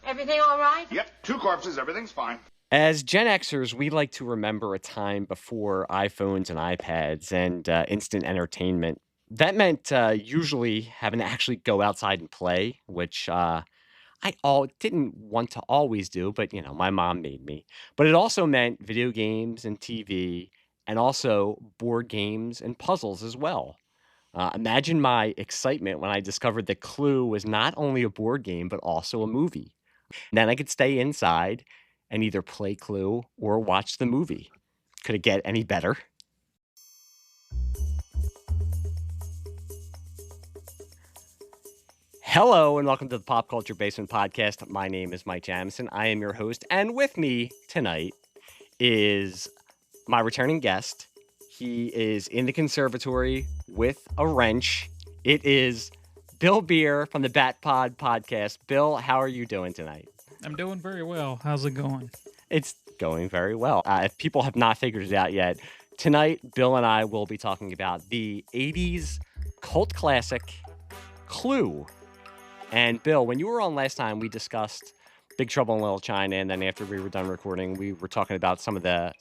Everything all right? Yep, 2 corpses, everything's fine. As Gen Xers, we like to remember a time before iPhones and iPads and instant entertainment. That meant usually having to actually go outside and play, which I didn't want to always do, but my mom made me. But it also meant video games and TV, and also board games and puzzles as well. Imagine my excitement when I discovered that Clue was not only a board game but also a movie. And then I could stay inside and either play Clue or watch the movie. Could it get any better? Hello and welcome to the Pop Culture Basement Podcast. My name is Mike Jamison. I am your host, and with me tonight is my returning guest. He is in the conservatory with a wrench. It is Bill BERE from the BATPOD podcast. Bill, how are you doing tonight? I'm doing very well. How's it going? It's going very well. If people have not figured it out yet, tonight Bill and I will be talking about the 80s cult classic Clue. And Bill, when you were on last time, we discussed Big Trouble in Little China, and then after we were done recording, we were talking about some of the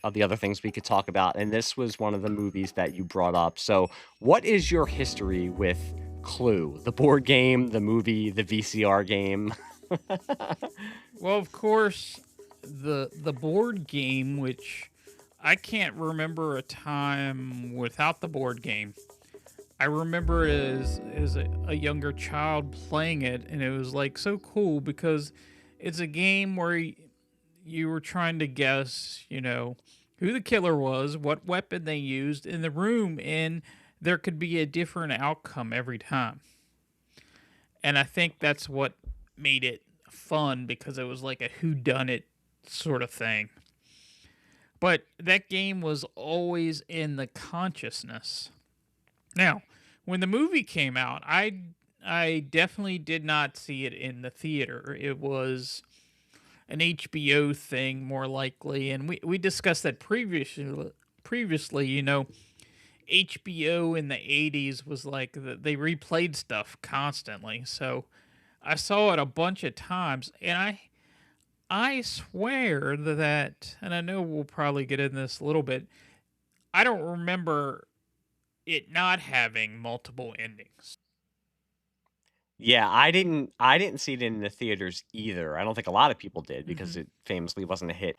other things we could talk about, and this was one of the movies that you brought up. So, what is your history with Clue? The board game, the movie, the VCR game? Well, of course, the board game, which I can't remember a time without the board game. I remember as a younger child playing it, and it was like so cool because it's a game where you were trying to guess, who the killer was, what weapon they used in the room, and there could be a different outcome every time. And I think that's what made it fun because it was like a whodunit sort of thing. But that game was always in the consciousness. Now, when the movie came out, I definitely did not see it in the theater. It was an HBO thing more likely, and we discussed that previously, HBO in the 80s was like they replayed stuff constantly. So I saw it a bunch of times, and I swear that, and I know we'll probably get into this a little bit, I don't remember it not having multiple endings. Yeah, I didn't see it in the theaters either. I don't think a lot of people did because Mm-hmm. it famously wasn't a hit.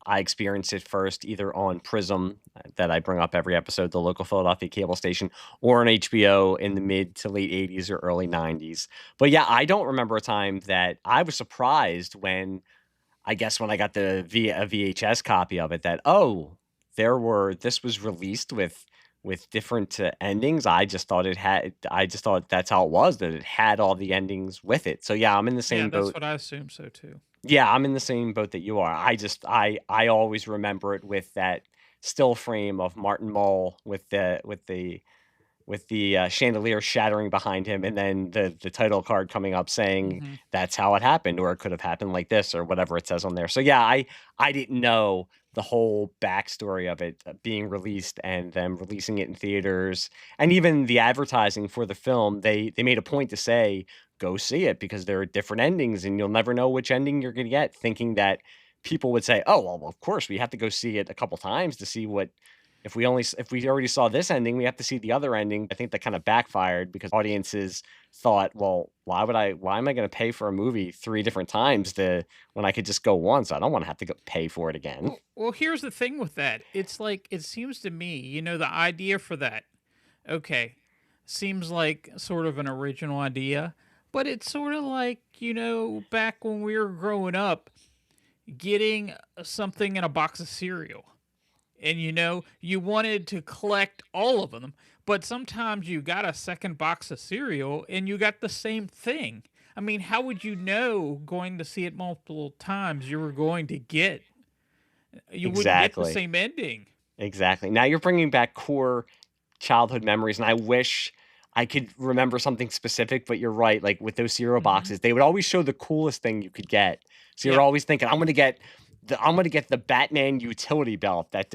I experienced it first either on Prism, that I bring up every episode, the local Philadelphia cable station, or on HBO in the mid to late 80s or early 90s. But yeah, I don't remember a time that I was surprised when I guess when I got a VHS copy of it that, oh, this was released with different endings. I just thought that's how it was, that it had all the endings with it. So yeah, I'm in the Yeah, same that's boat. what I assume so too. Yeah, I'm in the same boat that you are. I always remember it with that still frame of Martin Mull with the chandelier shattering behind him, and then the title card coming up saying Mm-hmm. that's how it happened, or it could have happened like this, or whatever it says on there. So yeah, I didn't know the whole backstory of it being released and them releasing it in theaters, and even the advertising for the film. They made a point to say go see it because there are different endings, and you'll never know which ending you're going to get. Thinking that people would say, oh well, of course we have to go see it a couple times to see what if we already saw this ending, we have to see the other ending. I think that kind of backfired because audiences thought, well, why am I going to pay for a movie 3 different times when I could just go once? I don't want to have to go pay for it again. Well, here's the thing with that. It's like it seems to me, the idea for that, okay, seems like sort of an original idea, but it's sort of like, back when we were growing up, getting something in a box of cereal. And you wanted to collect all of them, but sometimes you got a second box of cereal and you got the same thing. I mean, how would you know going to see it multiple times you wouldn't get the Exactly. same ending? Exactly. Now you're bringing back core childhood memories, and I wish I could remember something specific, but you're right. Like with those cereal Hmm. boxes, they would always show the coolest thing you could get. So you're Yep. always thinking, I'm gonna get the Batman utility belt that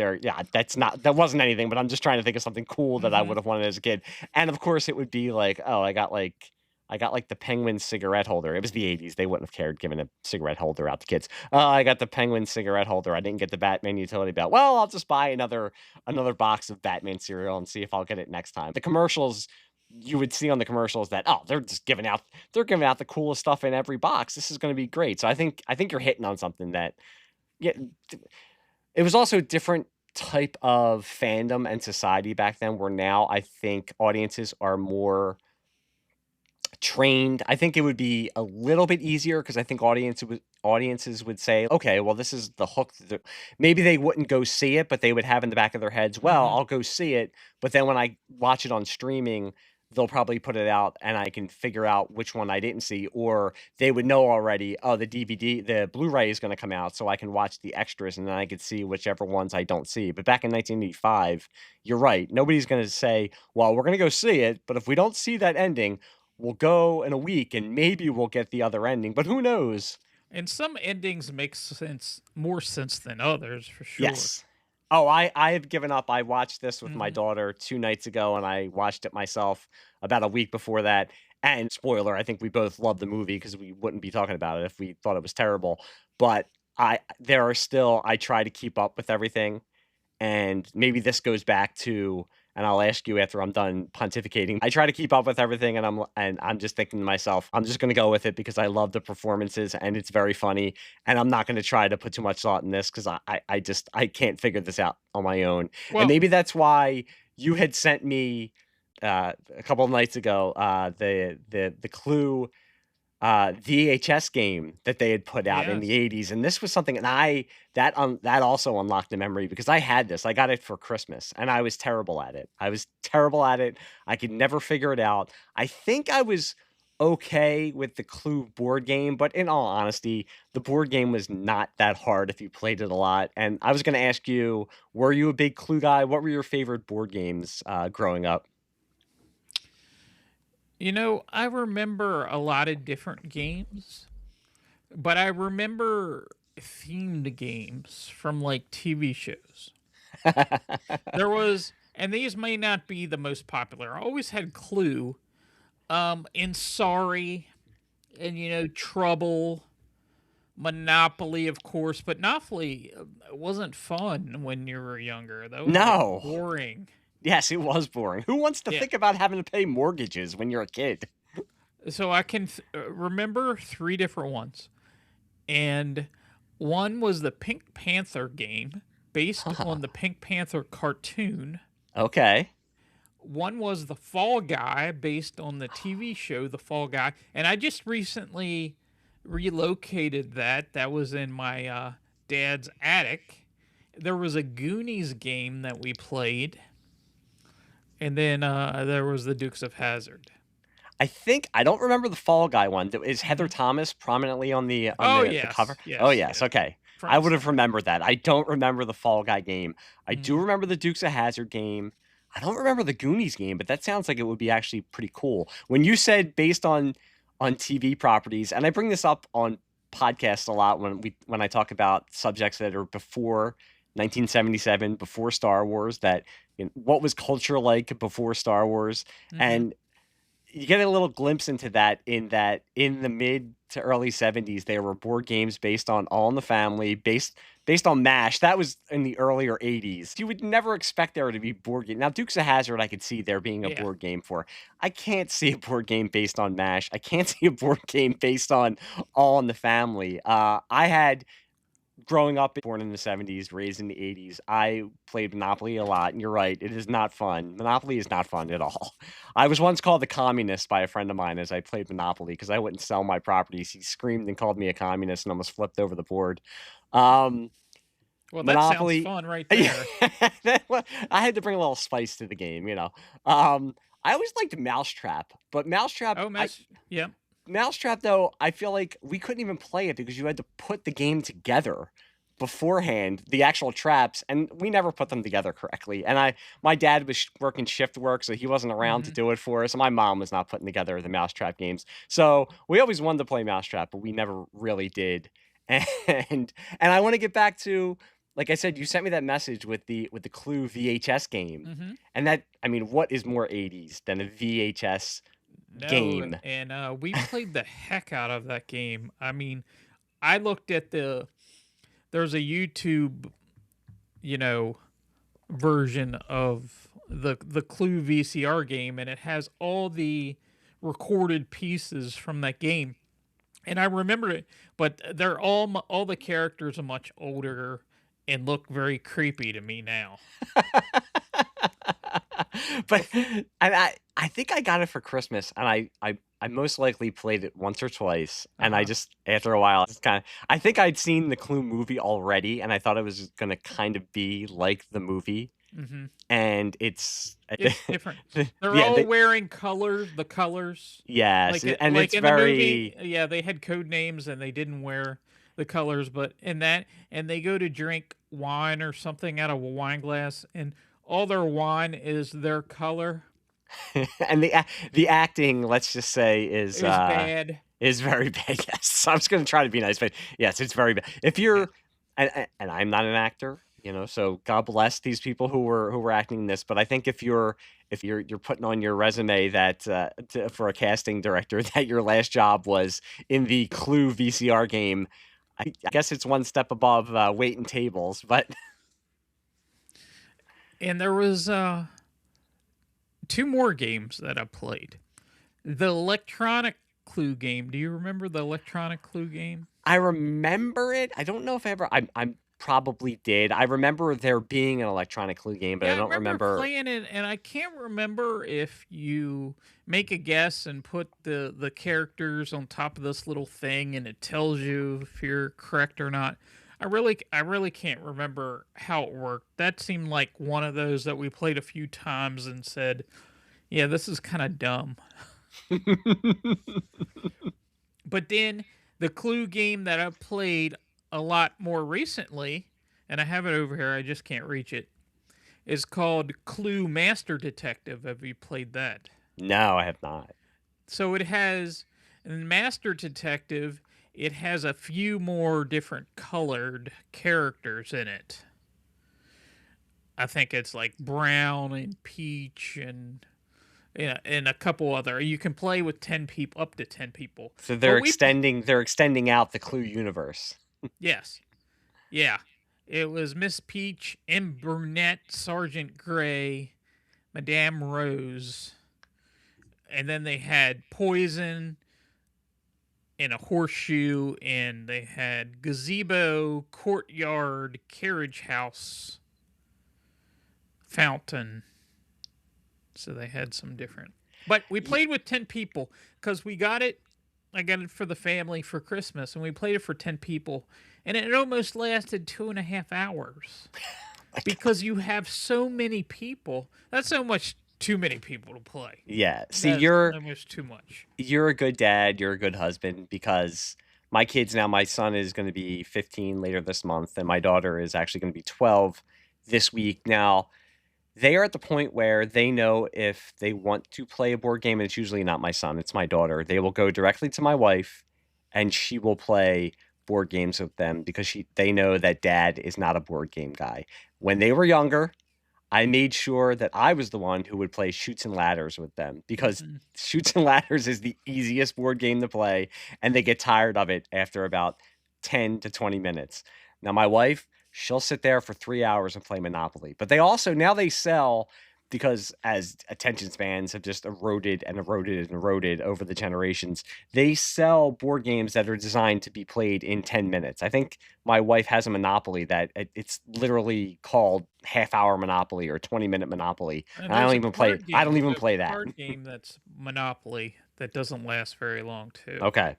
wasn't anything, but I'm just trying to think of something cool that I Hmm. would have wanted as a kid. And of course it would be like, oh, I got like I got like the Penguin cigarette holder. It was the 80s. They wouldn't have cared giving a cigarette holder out to kids. I got the Penguin cigarette holder. I didn't get the Batman utility belt. Well, I'll just buy another box of Batman cereal and see if I'll get it next time. The commercials, you would see on the commercials that, oh, they're giving out the coolest stuff in every box. This is going to be great. So I think you're hitting on something that, yeah, it was also a different type of fandom and society back then, where now I think audiences are more trained. I think it would be a little bit easier because I think audiences would say, okay, well, this is the hook. Maybe they wouldn't go see it, but they would have in the back of their heads, well, I'll go see it. But then when I watch it on streaming, they'll probably put it out and I can figure out which one I didn't see, or they would know already, oh, the Blu-ray is going to come out, so I can watch the extras and then I could see whichever ones I don't see. But back in 1985, you're right. Nobody's going to say, well, we're going to go see it, but if we don't see that ending, we'll go in a week and maybe we'll get the other ending, but who knows? And some endings make more sense than others, for sure. Yes. Oh, I have given up. I watched this with my daughter 2 nights ago, and I watched it myself about a week before that. And spoiler, I think we both loved the movie because we wouldn't be talking about it if we thought it was terrible. But I try to keep up with everything. And maybe this goes back to, and I'll ask you after I'm done pontificating. I try to keep up with everything, and I'm just thinking to myself, I'm just going to go with it because I love the performances and it's very funny, and I'm not going to try to put too much thought in this because I can't figure this out on my own. Well, and maybe that's why you had sent me a couple of nights ago the Clue VHS game that they had put out in the 80s, and this was something, and that also unlocked a memory because I had this. I got it for Christmas, and I was terrible at it. I could never figure it out. I think I was okay with the Clue board game, but in all honesty, the board game was not that hard if you played it a lot. And I was going to ask you, were you a big Clue guy? What were your favorite board games growing up? I remember a lot of different games, but I remember themed games from like TV shows. There was, and these may not be the most popular. I always had Clue, and Sorry, and Trouble, Monopoly, of course. But Monopoly wasn't fun when you were younger. That was No. boring. Yes, it was boring. Who wants to think about having to pay mortgages when you're a kid? So I can remember 3 different ones. And one was the Pink Panther game based on the Pink Panther cartoon. Okay. One was the Fall Guy based on the TV show The Fall Guy. And I just recently relocated that. That was in my dad's attic. There was a Goonies game that we played. And then there was the Dukes of Hazzard. I don't remember the Fall Guy one. Is Heather Thomas prominently on the cover? Yes, oh, yes. Okay. I would have remembered that. I don't remember the Fall Guy game. I do remember the Dukes of Hazzard game. I don't remember the Goonies game, but that sounds like it would be actually pretty cool. When you said based on TV properties, and I bring this up on podcasts a lot when I talk about subjects that are before 1977, before Star Wars, that what was culture like before Star Wars, and you get a little glimpse into that in the mid to early 70s there were board games based on All in the Family, based on MASH. That was in the earlier 80s. You would never expect there to be board game. Now Dukes of Hazzard I could see there being a board game for. I can't see a board game based on MASH. I can't see a board game based on All in the Family. I had, growing up, born in the 70s, raised in the 80s, I played Monopoly a lot, and you're right, it is not fun. Monopoly is not fun at all. I was once called the communist by a friend of mine as I played Monopoly because I wouldn't sell my properties. He screamed and called me a communist and almost flipped over the board. Well, Monopoly, that sounds fun right there. I had to bring a little spice to the game, I always liked Mousetrap, but Mousetrap... Mousetrap, though, I feel like we couldn't even play it because you had to put the game together beforehand, the actual traps, and we never put them together correctly. And my dad was working shift work, so he wasn't around to do it for us. And my mom was not putting together the Mousetrap games. So we always wanted to play Mousetrap, but we never really did. And I want to get back to, like I said, you sent me that message with the Clue VHS game. And that, I mean, what is more 80s than a VHS No, game. and we played the heck out of that game. I mean, I looked at there's a YouTube, you know, version of the Clue VCR game, and it has all the recorded pieces from that game. And I remember it, but they're all the characters are much older and look very creepy to me now. But I think I got it for Christmas, and I most likely played it once or twice, and I Uh-huh. just after a while, it's kind of I think I'd seen the Clue movie already, and I thought it was gonna kind of be like the movie, Hmm. and it's It's different. They're yeah, all wearing the colors. yes, and Like it's in the movie, very yeah, they had code names and they didn't wear the colors, but in that, and they go to drink wine or something out of a wine glass, and all their wine is their color. and the acting, let's just say, It was bad. is very bad. Yes, I was going to try to be nice, but yes, it's very bad. If Yeah. you're, and I'm not an actor, so God bless these people who were acting in this. But I think if you're putting on your resume that for a casting director that your last job was in the Clue VCR game, I guess it's one step above waiting tables. But And there was two more games that I played. The electronic Clue game. Do you remember the electronic Clue game? I remember it. I don't know if I ever. I probably did. I remember there being an electronic Clue game, but Yeah, I I don't remember remember. playing it, and I can't remember if you make a guess and put the characters on top of this little thing, and it tells you if you're correct or not. I really can't remember how it worked. That seemed like one of those that we played a few times and said, "Yeah, this is kind of dumb." But then the Clue game that I played a lot more recently, and I have it over here, I just can't reach it, is called Clue Master Detective. Have you played that? No, I have not. So it has, in Master Detective, it has a few more different colored characters in it. I think it's like brown and peach and yeah, and a couple other. You can play with 10 people, up to 10 people. So But they're extending out the Clue universe. yes, yeah. It was Miss Peach, M. Brunette, Sergeant Gray, Madame Rose, and then they had Poison and a horseshoe, and they had gazebo, courtyard, carriage house, fountain. So they had some different. But we played with 10 people because we got it. I got it for the family for Christmas, and we played it for 10 people. And it almost lasted 2.5 hours because you have so many people. That's so much too many people to play. Yeah. See, That's almost too much. you're a good dad, you're a good husband because my kids now, my son is going to be 15 later this month, and my daughter is actually going to be 12 this week. Now, they are at the point where they know if they want to play a board game, and it's usually not my son, it's my daughter. They will go directly to my wife, and she will play board games with them because they know that dad is not a board game guy. When they were younger, I made sure that I was the one who would play Shoots and Ladders with them because Mhm. Shoots and Ladders is the easiest board game to play, and they get tired of it after about 10 to 20 minutes. Now, my wife, she'll sit there for 3 hours and play Monopoly, but they also now they sell because as attention spans have just eroded and eroded and eroded over the generations, they sell board games that are designed to be played in 10 minutes. I think my wife has a Monopoly that it's literally called half-hour Monopoly or 20-minute Monopoly, And and I don't there's a even play card I game. don't even There's play a that. card game that's Monopoly that doesn't last very long too. Okay.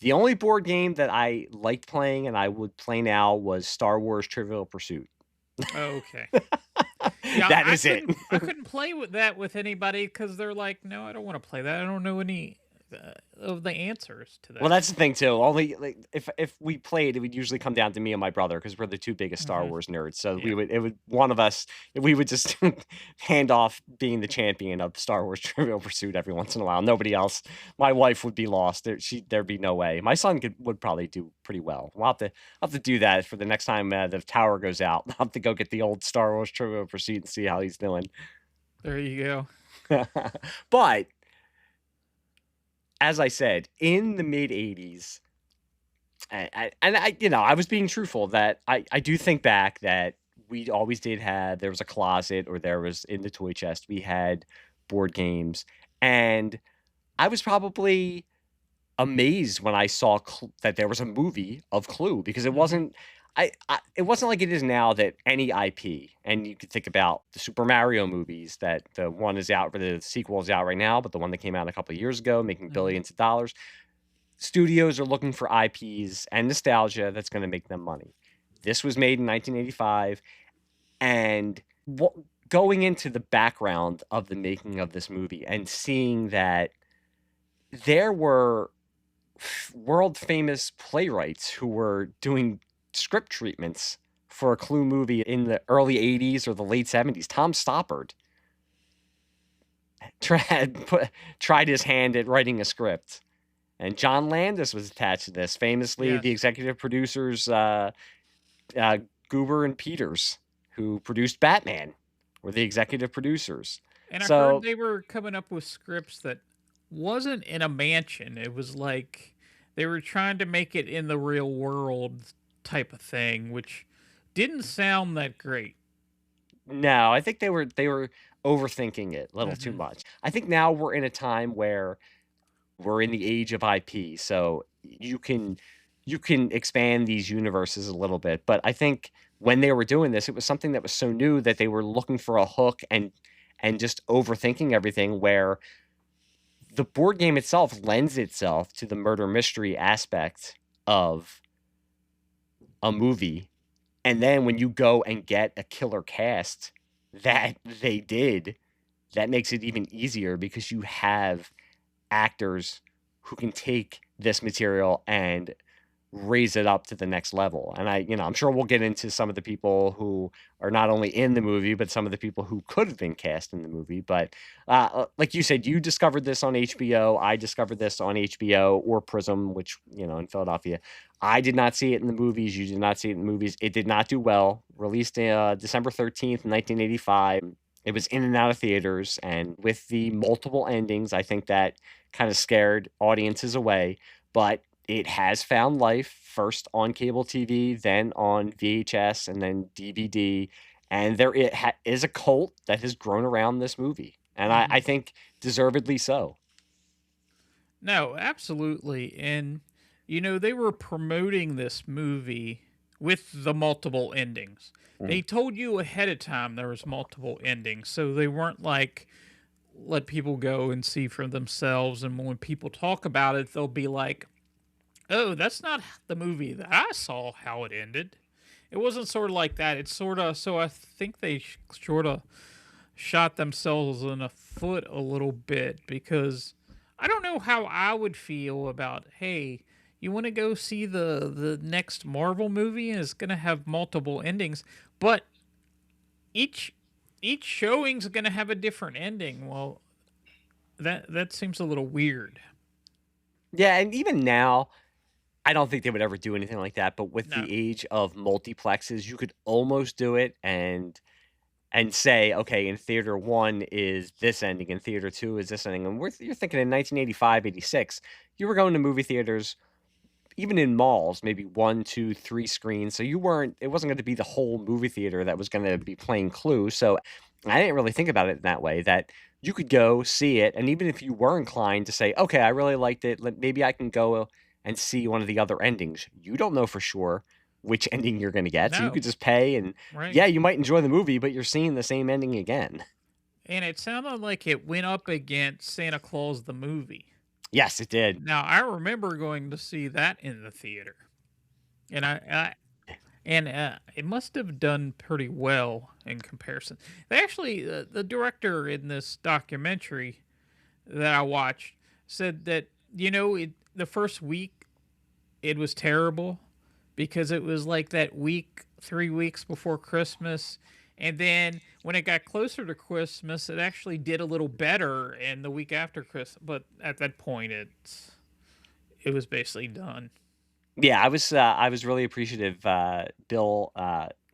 The only board game that I liked playing and I would play now was Star Wars Trivial Pursuit. Okay. Yeah, That is it. I couldn't play with that with anybody because they're like, no, I don't want to play that. I don't know any of the answers to that. Well, that's the thing too. Only like, if we played, it would usually come down to me and my brother because we're the two biggest Star Mhm. Wars nerds. So Yeah. it would one of us we would just hand off being the champion of Star Wars Trivial Pursuit every once in a while. Nobody else. My wife would be lost. There'd be no way. My son would probably do pretty well. I'll have to do that for the next time the tower goes out. I'll have to go get the old Star Wars Trivial Pursuit and see how he's doing. There you go. But as I said, in the mid 80s, and I, you know, I was being truthful that I do think back that we always did have, there was a closet or there was in the toy chest, we had board games. And I was probably amazed when I saw that there was a movie of Clue because it Hmm. wasn't. It wasn't like it is now that any IP, and you could think about the Super Mario movies, that the one is out, the sequel is out right now, but the one that came out a couple of years ago, making Hmm. billions of dollars. Studios are looking for IPs and nostalgia that's going to make them money. This was made in 1985, and going into the background of the making of this movie and seeing that there were world famous playwrights who were doing script treatments for a Clue movie in the early 80s or the late 70s. Tom Stoppard tried his hand at writing a script. And John Landis was attached to this. Famously, the Yes. executive producers, uh, Goober and Peters, who produced Batman, were the executive producers. And I heard So they were coming up with scripts that wasn't in a mansion. It was like they were trying to make it in the real world type of thing, which didn't sound that great. no, I think they were overthinking it a little too Hmm. much. I think now we're in a time where we're in the age of IP, so you can expand these universes a little bit. But I think when they were doing this, it was something that was so new that they were looking for a hook and just overthinking everything. Where the board game itself lends itself to the murder mystery aspect of a movie, and then when you go and get a killer cast that they did, that makes it even easier because you have actors who can take this material and raise it up to the next level. And I'm sure we'll get into some of the people who are not only in the movie, but some of the people who could have been cast in the movie. But like you said, you discovered this on HBO. I discovered this on HBO or Prism, which, in Philadelphia. I did not see it in the movies. You did not see it in the movies. It did not do well. Released December 13th, 1985. It was in and out of theaters. And with the multiple endings, I think that kind of scared audiences away. But it has found life first on cable TV, then on VHS, and then DVD. And there is a cult that has grown around this movie. And I Hmm. think deservedly so. No, absolutely. And, they were promoting this movie with the multiple endings. Mhm. They told you ahead of time there was multiple endings, so they weren't like, let people go and see for themselves. And when people talk about it, they'll be like, oh, that's not the movie that I saw how it ended. It wasn't sort of like that. It's sort of, so I think they sort of shot themselves in the foot a little bit because I don't know how I would feel about, hey, you want to go see the next Marvel movie and it's going to have multiple endings, but each each showing's going to have a different ending. Well, that seems a little weird. Yeah, and even now, I don't think they would ever do anything like that. But with No. the age of multiplexes, you could almost do it and say, okay, in theater one is this ending, in theater two is this ending. And you're thinking in 1985, 86, you were going to movie theaters, even in malls, maybe 1, 2, 3 screens. So it wasn't going to be the whole movie theater that was going to be playing Clue. So I didn't really think about it in that way, that you could go see it. And even if you were inclined to say, okay, I really liked it, maybe I can go and see one of the other endings. You don't know for sure which ending you're going to get. So you No. could just pay and Right. yeah, you might enjoy the movie, but you're seeing the same ending again. And it sounded like it went up against Santa Claus the movie. Yes, it did. Now I remember going to see that in the theater, and it must have done pretty well in comparison. They actually, the director in this documentary that I watched said that the first week it was terrible because it was like that week, 3 weeks before Christmas. And then when it got closer to Christmas, it actually did a little better. And the week after Christmas, but at that point, it was basically done. Yeah, I was really appreciative. Bill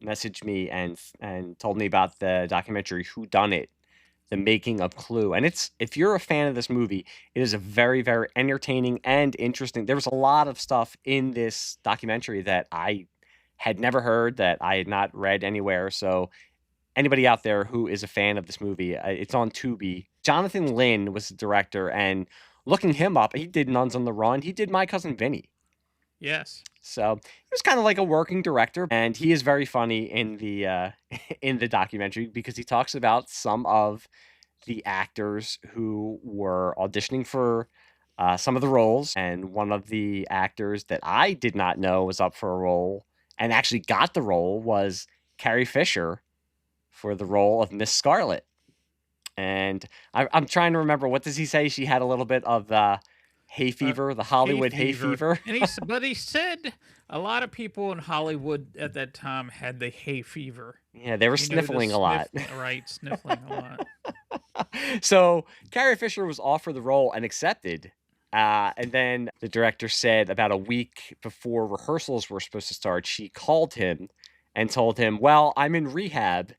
messaged me and told me about the documentary Whodunit the making of Clue. And if you're a fan of this movie, it is a very, very entertaining and interesting. There was a lot of stuff in this documentary that I had never heard, that I had not read anywhere. So anybody out there who is a fan of this movie, it's on Tubi. Jonathan Lynn was the director, and looking him up, he did Nuns on the Run. He did My Cousin Vinny. Yes. So he was kind of like a working director, and he is very funny in the in the documentary because he talks about some of the actors who were auditioning for some of the roles, and one of the actors that I did not know was up for a role and actually got the role was Carrie Fisher for the role of Miss Scarlet. And I'm trying to remember, what does he say? She had a little bit of the hay fever, the Hollywood hay fever. And but he said a lot of people in Hollywood at that time had the hay fever. Yeah, they were sniffling a lot. Right, sniffling a lot. So Carrie Fisher was offered the role and accepted. And then the director said about a week before rehearsals were supposed to start, she called him and told him, "Well, I'm in rehab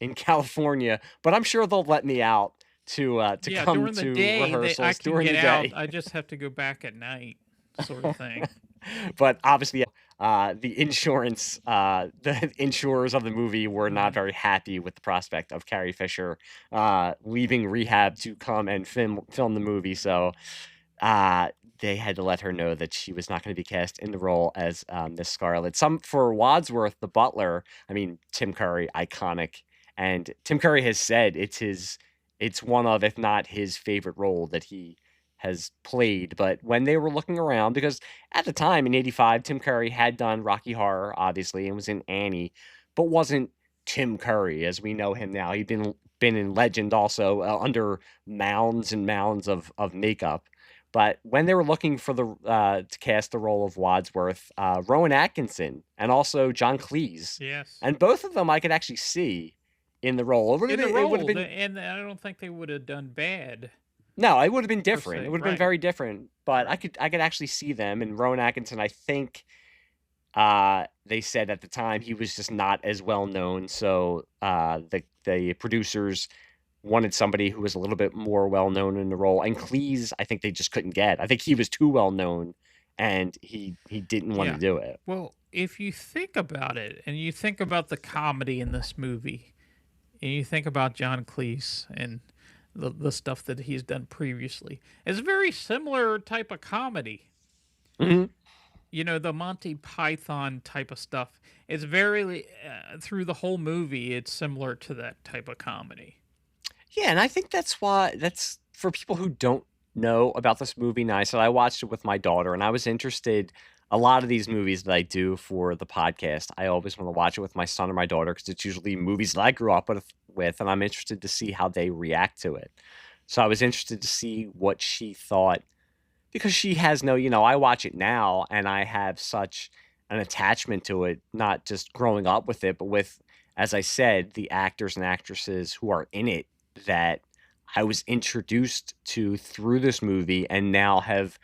in California, but I'm sure they'll let me out to come during the to day, rehearsals during the day. Out. I just have to go back at night," sort of thing. But obviously, the insurers of the movie were not very happy with the prospect of Carrie Fisher leaving rehab to come and film the movie. So they had to let her know that she was not going to be cast in the role as Miss Scarlet. For Wadsworth, the butler, I mean, Tim Curry, iconic. And Tim Curry has said it's one of, if not his favorite role that he has played. But when they were looking around, because at the time in 85, Tim Curry had done Rocky Horror, obviously, and was in Annie, but wasn't Tim Curry as we know him now. He'd been in Legend also, under mounds and mounds of makeup. But when they were looking for to cast the role of Wadsworth, Rowan Atkinson and also John Cleese, yes, and both of them I could actually see in the role. It would have been, and I don't think they would have done bad. No, it would have been different. It would have been right. very different. But I could actually see them. And Rowan Atkinson, I think they said at the time he was just not as well known. So the producers wanted somebody who was a little bit more well known in the role. And Cleese, I think they just couldn't get. I think he was too well known, and he didn't want to do it. Well, if you think about it, and you think about the comedy in this movie, and you think about John Cleese and the stuff that he's done previously, it's a very similar type of comedy. Mm-hmm. You know, the Monty Python type of stuff. It's very through the whole movie, it's similar to that type of comedy. Yeah, and I think that's for people who don't know about this movie. Now, I said I watched it with my daughter, and I was interested. A lot of these movies that I do for the podcast, I always want to watch it with my son or my daughter because it's usually movies that I grew up with, and I'm interested to see how they react to it. So I was interested to see what she thought, because she has I watch it now, and I have such an attachment to it, not just growing up with it, but with, as I said, the actors and actresses who are in it that I was introduced to through this movie, and now have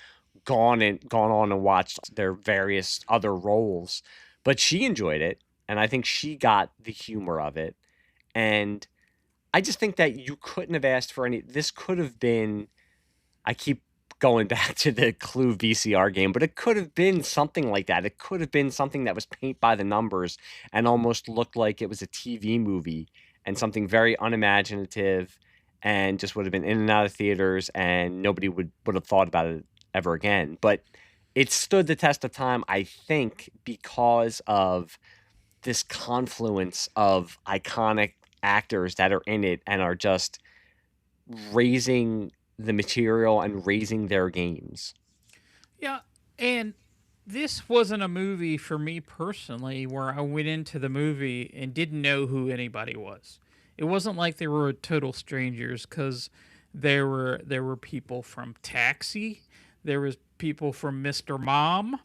gone on and watched their various other roles. But she enjoyed it, and I think she got the humor of it. And I just think that you couldn't have asked for this could have been, I keep going back to the Clue VCR game, but it could have been something like that. It could have been something that was paint by the numbers and almost looked like it was a TV movie, and something very unimaginative, and just would have been in and out of theaters, and nobody would have thought about it ever again. But it stood the test of time, I think, because of this confluence of iconic actors that are in it and are just raising the material and raising their games. Yeah, and this wasn't a movie for me personally where I went into the movie and didn't know who anybody was. It wasn't like they were total strangers, because there were people from Taxi, there was people from Mr. Mom,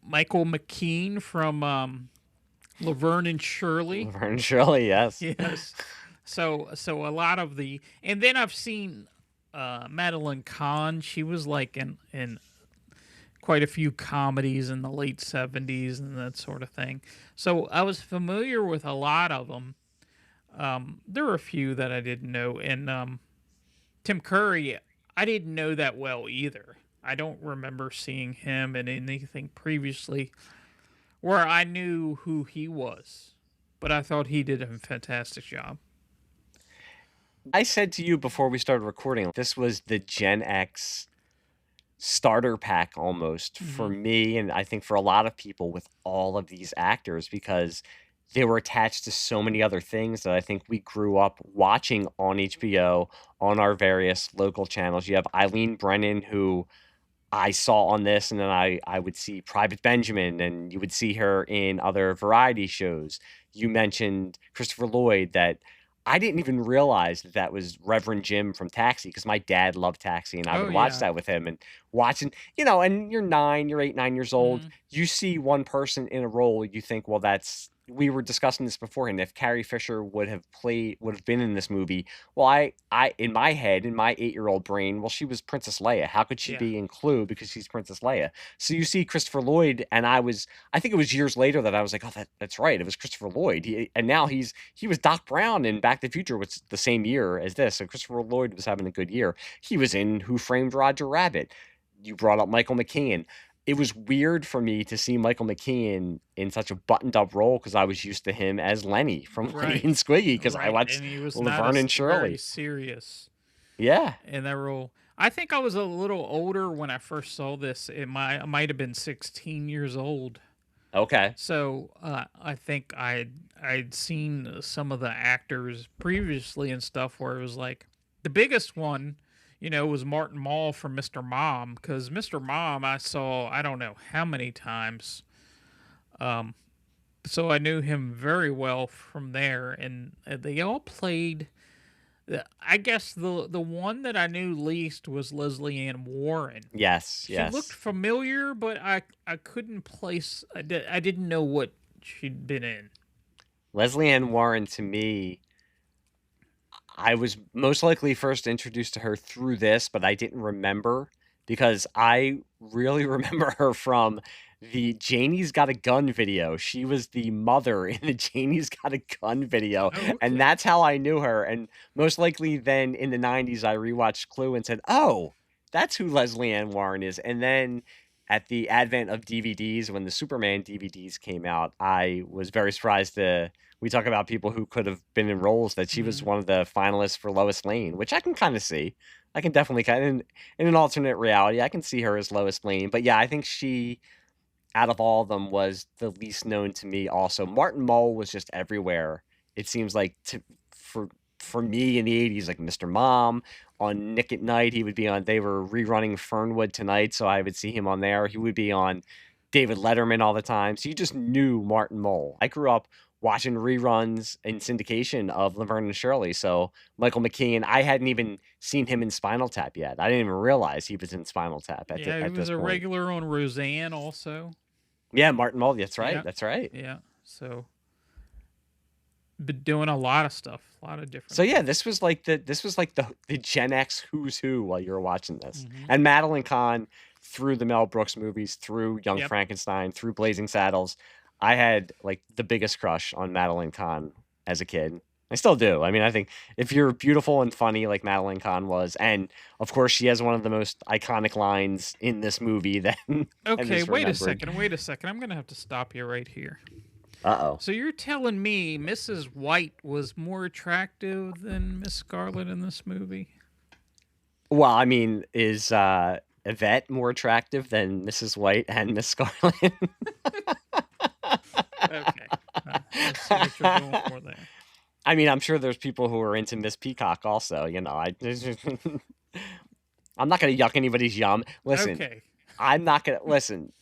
Michael McKean from Laverne and Shirley. Laverne and Shirley, yes. Yes. So a lot of and then I've seen Madeline Kahn. She was like in quite a few comedies in the late 70s and that sort of thing. So I was familiar with a lot of them. There were a few that I didn't know. And Tim Curry, I didn't know that well either. I don't remember seeing him in anything previously where I knew who he was, but I thought he did a fantastic job. I said to you before we started recording, this was the Gen X starter pack almost for me, and I think for a lot of people with all of these actors, because they were attached to so many other things that I think we grew up watching on HBO, on our various local channels. You have Eileen Brennan, who I saw on this, and then I would see Private Benjamin, and you would see her in other variety shows. You mentioned Christopher Lloyd, that I didn't even realize that that was Reverend Jim from Taxi, because my dad loved Taxi, and I Oh would watch yeah. that with him, and watching, and you're 8, 9 years old. You see one person in a role, you think, well, that's, we were discussing this beforehand. If Carrie Fisher would have been in this movie, well, in my head, in my 8-year-old brain, well, she was Princess Leia. How could she Yeah. be in Clue because she's Princess Leia? So you see Christopher Lloyd, and I think it was years later that I was like, oh, that's right, it was Christopher Lloyd. And now he was Doc Brown in Back to the Future, which is the same year as this. So Christopher Lloyd was having a good year. He was in Who Framed Roger Rabbit. You brought up Michael McKean. It was weird for me to see Michael McKean in such a buttoned-up role, because I was used to him as Lenny from Lenny and Squiggy, because I Right. watched And he was not Laverne and very Shirley. serious Yeah. in that role. I think I was a little older when I first saw this. I might have been 16 years old. Okay. So I think I'd seen some of the actors previously and stuff where it was like the biggest one, was Martin Mull from Mr. Mom, because Mr. Mom I saw I don't know how many times. So I knew him very well from there, and they all played. I guess the one that I knew least was Leslie Ann Warren. Yes. She looked familiar, but I couldn't place. I didn't know what she'd been in. Leslie Ann Warren, to me, I was most likely first introduced to her through this, but I didn't remember, because I really remember her from the Janie's Got a Gun video. She was the mother in the Janie's Got a Gun video, Oh, okay. and that's how I knew her. And most likely then in the 90s, I rewatched Clue and said, oh, that's who Leslie Ann Warren is. And then at the advent of DVDs, when the Superman DVDs came out, I was very surprised we talk about people who could have been in roles, that she was one of the finalists for Lois Lane, which I can kind of see. I can definitely in an alternate reality, I can see her as Lois Lane. But yeah, I think she, out of all of them, was the least known to me. Also, Martin Mull was just everywhere. It seems like for me in the 80s, like Mr. Mom, on Nick at Night, he would be on. They were rerunning Fernwood Tonight, so I would see him on there. He would be on David Letterman all the time. So you just knew Martin Mull. I grew up watching reruns and syndication of Laverne and Shirley. So Michael McKean, I hadn't even seen him in Spinal Tap yet. I didn't even realize he was in Spinal Tap at Yeah, he was this a point. regular on Roseanne also. Yeah, Martin Mull. That's right. Yeah. That's right. Yeah. So been doing a lot of stuff, a lot of different. So yeah, this was like the Gen X who's who while you were watching this. And Madeline Kahn, through the Mel Brooks movies, through Young Frankenstein, through Blazing Saddles, I had like the biggest crush on Madeline Kahn as a kid. I still do. I mean, I think if you're beautiful and funny like Madeline Kahn was, and of course she has one of the most iconic lines in this movie, then okay, wait a second. I'm gonna have to stop you right here. Uh-oh. So you're telling me Mrs. White was more attractive than Miss Scarlet in this movie? Well, I mean, is Yvette more attractive than Mrs. White and Miss Scarlet? Okay. I see what you're going for there. I mean, I'm sure there's people who are into Miss Peacock also, I'm not going to yuck anybody's yum. Listen, okay. I'm not going to... Listen,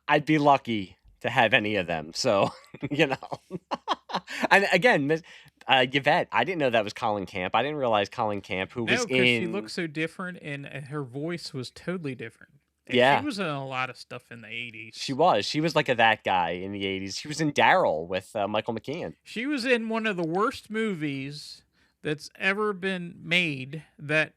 I'd be lucky to have any of them, so, And again, Yvette, I didn't know that was Colin Camp. I didn't realize Colin Camp, who was in... No, because she looked so different, and her voice was totally different. And yeah. She was in a lot of stuff in the 80s. She was like that guy in the 80s. She was in Daryl with Michael McKean. She was in one of the worst movies that's ever been made that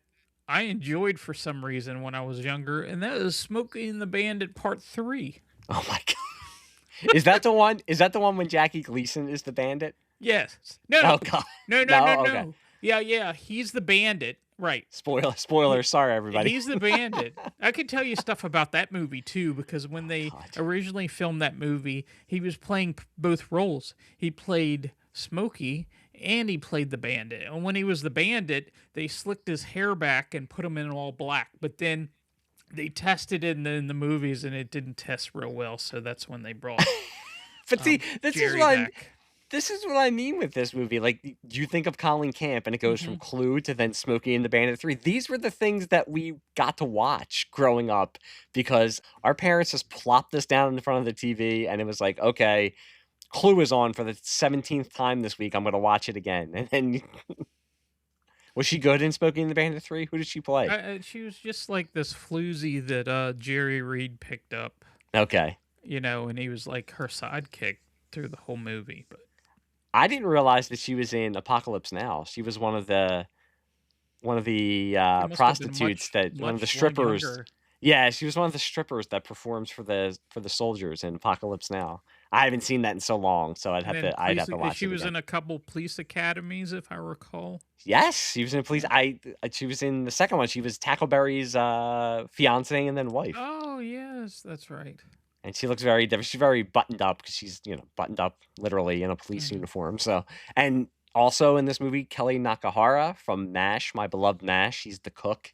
I enjoyed for some reason when I was younger, and that is Smokey and the Bandit Part 3. Oh my god. Is that the one? Is that the one when Jackie Gleason is the bandit? Yes. No, Oh no. god. No, no, no, No, okay. no. Yeah, yeah. He's the bandit. Right. Spoiler. Sorry, everybody. He's the bandit. I could tell you stuff about that movie too, because when they God. originally filmed that movie, he was playing both roles. He played Smokey and he played the bandit. And when he was the bandit, they slicked his hair back and put him in all black. But then they tested it in the movies and it didn't test real well, so that's when they brought But see, Jerry back. this is what I mean with this movie. Like, you think of Colin Camp, and it goes from Clue to then Smokey and the Bandit 3. These were the things that we got to watch growing up because our parents just plopped this down in front of the TV, and it was like, okay, Clue is on for the 17th time this week. I'm going to watch it again. And then, was she good in Smokey and the Bandit 3? Who did she play? She was just like this floozy that Jerry Reed picked up, Okay. you know, and he was like her sidekick through the whole movie. But I didn't realize that she was in Apocalypse Now. She was one of the They must have been prostitutes one of the much strippers. younger. Yeah, she was one of the strippers that performs for the soldiers in Apocalypse Now. I haven't seen that in so long, so I'd And have then to watch she it was again. in a couple police academies, if I recall. Yes, she was in Police. She was in the second one. She was Tackleberry's fiance and then wife, Oh yes, that's right. and she looks very different. She's very buttoned up because she's buttoned up literally in a police Mhm. uniform. So, and also in this movie, Kelly Nakahara from MASH, my beloved MASH. She's the cook.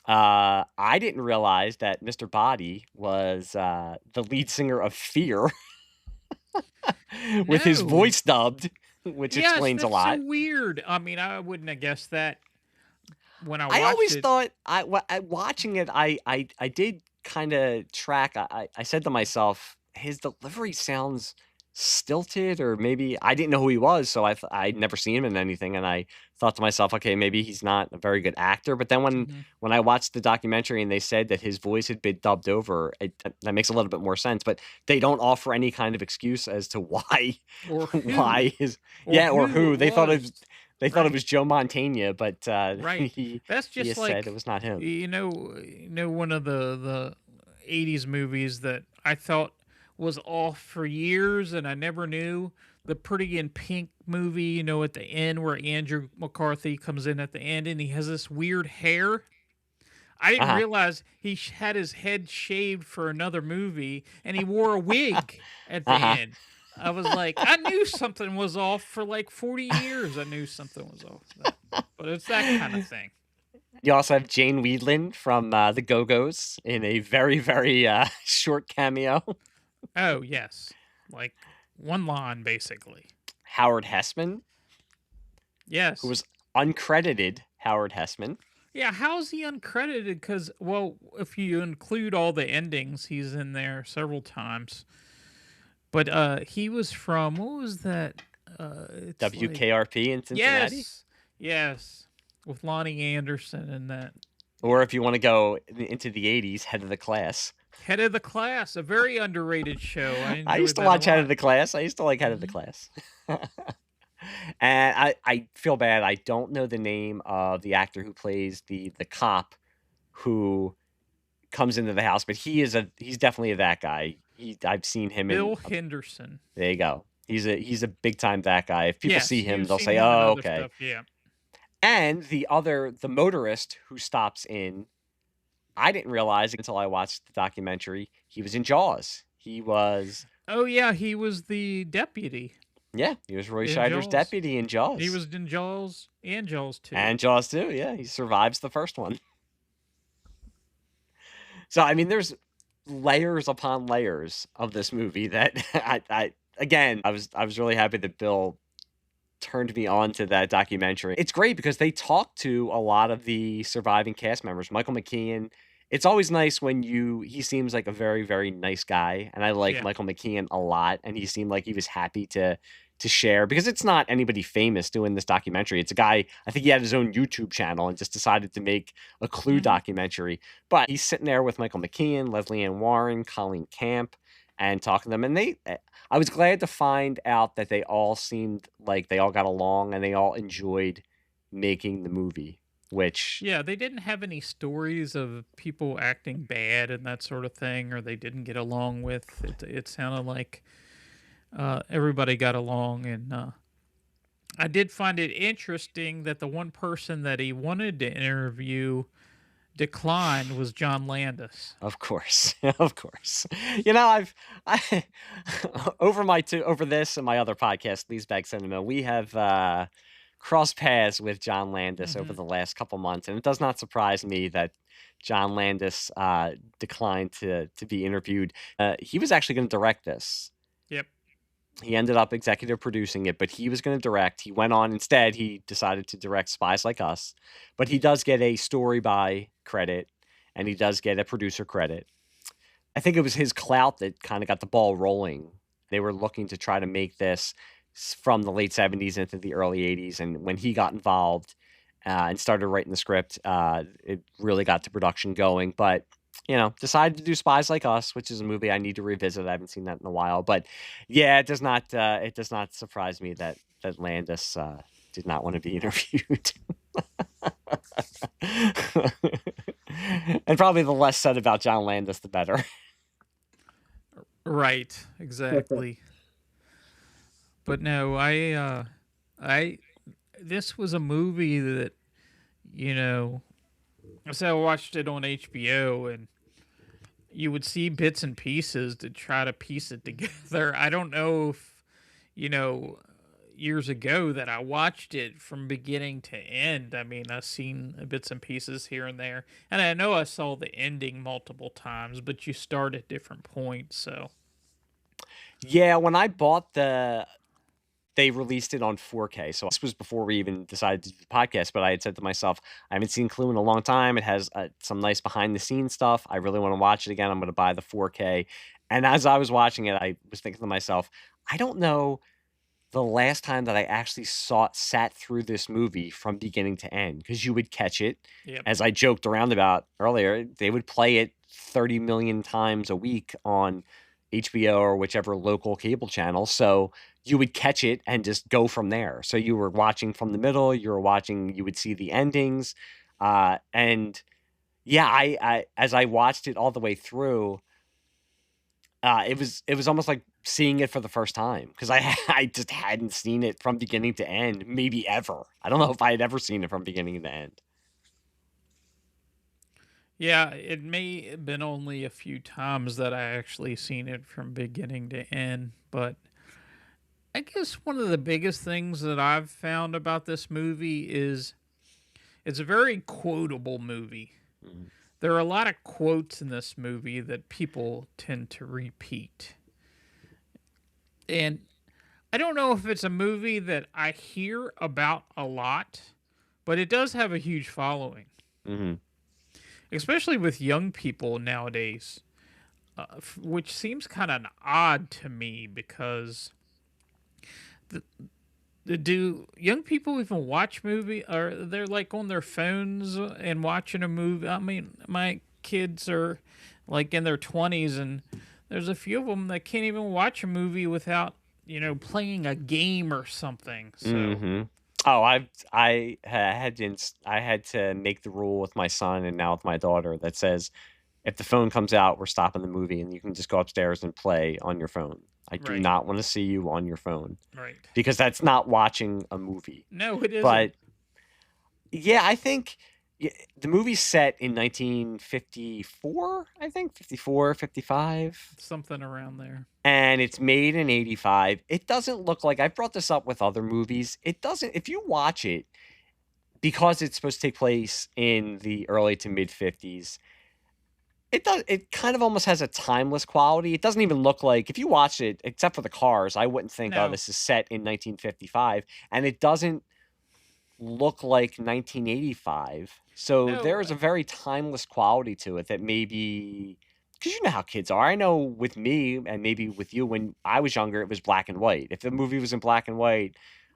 I didn't realize that Mr. Body was the lead singer of Fear with his No. voice dubbed, which Yes, explains a that's lot. so weird. I mean, I wouldn't have guessed that when I I watched always it. thought watching it, I did kind of track. I said to myself, his delivery sounds stilted, or maybe I didn't know who he was, so I'd never seen him in anything, and I thought to myself, okay, maybe he's not a very good actor. But then Mhm. when I watched the documentary and they said that his voice had been dubbed over, that makes a little bit more sense. But they don't offer any kind of excuse as to why Or who? why his Or who it they thought it was. was. They thought it Right. was Joe Montana, but Right. That's he just has like said it was not him. one of the 80's movies that I thought was off for years and I never knew. The Pretty in Pink movie, you know, at the end where Andrew McCarthy comes in at the end and he has this weird hair. I didn't Uh-huh. realize he had his head shaved for another movie and he wore a wig at the Uh-huh. end. I was like, I knew something was off for like 40 years. I knew something was off. But it's that kind of thing. You also have Jane Weedland from the Go-Go's in a very, very short cameo. Oh, yes. Like one line, basically. Howard Hessman, Yes. who was uncredited Howard Hessman. Yeah, how's he uncredited? Because, well, if you include all the endings, he's in there several times. But he was from, what was that? It's like- WKRP in Cincinnati. Yes. With Lonnie Anderson and that. Or if you want to go into the 80s, Head of the Class. Head of the Class, a very underrated show. I used to watch Head of the Class. I used to like Head of the Class. And I feel bad. I don't know the name of the actor who plays the cop who comes into the house, but he's definitely that guy. I've seen him Bill in Henderson. There you go. He's a big time that guy. If people Yes, see him, you've they'll seen say, him in "Oh, other okay." stuff, yeah. And the motorist who stops in, I didn't realize until I watched the documentary, he was in Jaws. He was Oh, yeah, he was the deputy. he was Roy In Scheider's Jaws. deputy in Jaws. He was in Jaws and Jaws 2. And Jaws too, yeah. He survives the first one. So I mean, there's layers upon layers of this movie that I was really happy that Bill turned me on to that documentary. It's great because they talk to a lot of the surviving cast members. Michael McKean. It's always nice when he seems like a very, very nice guy. And I like Yeah. Michael McKean a lot. And he seemed like he was happy to share, because it's not anybody famous doing this documentary. It's a guy, I think he had his own YouTube channel and just decided to make a Clue Mhm. documentary. But he's sitting there with Michael McKean, Leslie Ann Warren, Colleen Camp, and talking to them. And I was glad to find out that they all seemed like they all got along and they all enjoyed making the movie. which Yeah, they didn't have any stories of people acting bad and that sort of thing, or they didn't get along with. It sounded like everybody got along, and I did find it interesting that the one person that he wanted to interview declined was John Landis. of course, of course. You know, I over this and my other podcast, Leesbag Cinema, we have crossed paths with John Landis over Hmm. the last couple months, and it does not surprise me that John Landis declined to be interviewed. He was actually going to direct this. Yep. He ended up executive producing it, but he was going to direct. He went on instead. He decided to direct Spies Like Us, but he does get a story by credit, and he does get a producer credit. I think it was his clout that kind of got the ball rolling. They were looking to try to make this from the late 70s into the early 80s, and when he got involved and started writing the script, it really got the production going. But decided to do Spies Like Us, which is a movie I need to revisit. I haven't seen that in a while, but yeah, it does not surprise me that Landis did not want to be interviewed. And probably the less said about John Landis, the better. Right. Exactly. But no, I this was a movie that you know. So I watched it on HBO, and you would see bits and pieces to try to piece it together. I don't know if you know years ago that I watched it from beginning to end. I mean, I've seen bits and pieces here and there, and I know I saw the ending multiple times, but you start at different points. So Yeah, when I bought they released it on 4K. So this was before we even decided to do the podcast, but I had said to myself, I haven't seen Clue in a long time. It has some nice behind the scenes stuff. I really want to watch it again. I'm going to buy the 4K. And as I was watching it, I was thinking to myself, I don't know the last time that I actually sat through this movie from beginning to end, because you would catch it. yep, As I joked around about earlier, they would play it 30 million times a week on HBO or whichever local cable channel. So you would catch it and just go from there. So you were watching from the middle, you would see the endings. And yeah, I as I watched it all the way through, it was almost like seeing it for the first time, because I just hadn't seen it from beginning to end, maybe ever. I don't know if I had ever seen it from beginning to end. yeah, it may have been only a few times that I actually seen it from beginning to end, but I guess one of the biggest things that I've found about this movie is it's a very quotable movie. Mhm. There are a lot of quotes in this movie that people tend to repeat. And I don't know if it's a movie that I hear about a lot, but it does have a huge following, Mhm. especially with young people nowadays, which seems kind of odd to me because the, do young people even watch movie, or they're like on their phones and watching a movie? I mean, my kids are like in their 20s, and there's a few of them that can't even watch a movie without playing a game or something. So Mhm. Oh, I had to make the rule with my son and now with my daughter that says, if the phone comes out, we're stopping the movie and you can just go upstairs and play on your phone. I do right, not want to see you on your phone, right. because that's not watching a movie. No, it isn't. But yeah, I think the movie's set in 1954, I think 54, 55, Something around there. and it's made in 85. It doesn't look like, I've brought this up with other movies. It doesn't, if you watch it, because it's supposed to take place in the early to mid 50s, it kind of almost has a timeless quality. It doesn't even look like, if you watch it, except for the cars, I wouldn't think, oh, No, this is set in 1955, and it doesn't look like 1985. So no. there is a very timeless quality to it that maybe, because you know how kids are. I know with me and maybe with you, when I was younger, it was black and white. If the movie was in black and white,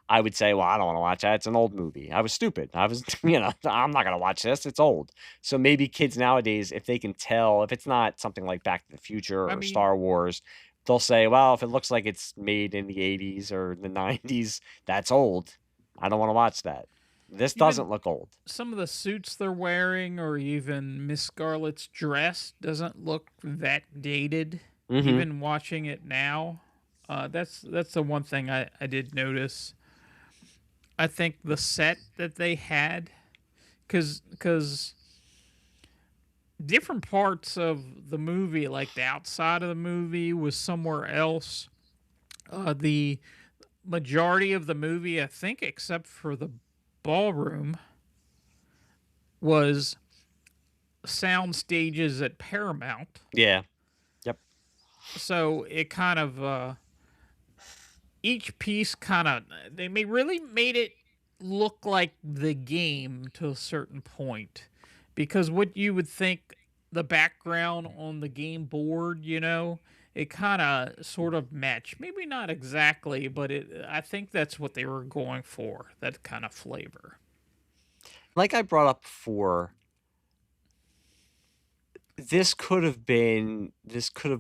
I would say, well, I don't want to watch that. It's an old movie. I was stupid. I was, I'm not going to watch this. It's old. So maybe kids nowadays, if they can tell, if it's not something like Back to the Future I or mean, Star Wars, they'll say, well, if it looks like it's made in the 80s or the 90s, that's old. I don't want to watch that. This Even doesn't look old. some of the suits they're wearing, or even Miss Scarlet's dress, doesn't look that dated. Hmm. Even watching it now, that's the one thing I did notice. I think the set that they had, because different parts of the movie, like the outside of the movie, was somewhere else. The majority of the movie, I think, except for the ballroom, was sound stages at Paramount. Yeah. Yep. So it kind of each piece kind of really made it look like the game to a certain point, because what you would think the background on the game board, it kind of sort of matched. Maybe not exactly, but I think that's what they were going for. That kind of flavor. Like I brought up before, this could have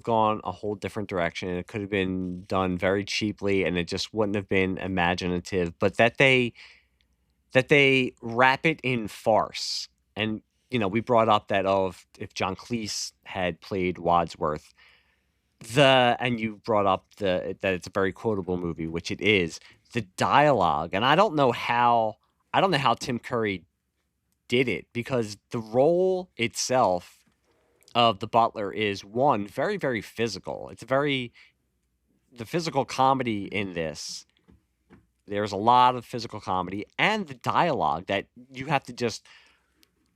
gone a whole different direction. It could have been done very cheaply and it just wouldn't have been imaginative, but that they wrap it in farce. And we brought up that, oh, if John Cleese had played Wadsworth, and you brought up that it's a very quotable movie, which it is. The dialogue, and I don't know how Tim Curry did it, because the role itself of the butler is, one, very, very physical. The physical comedy in this. There's a lot of physical comedy, and the dialogue that you have to just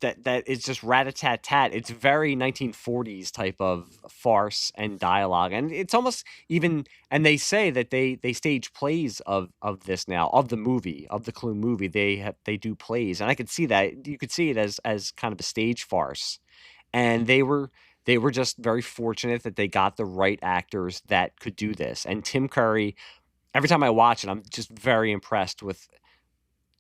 that it's just rat-a-tat-tat. It's very 1940s type of farce and dialogue, and it's almost even. And they say that they stage plays of this now, of the movie, of the Clue movie. They do plays, and I could see that. You could see it as kind of a stage farce, and they were just very fortunate that they got the right actors that could do this. And Tim Curry, every time I watch it, I'm just very impressed with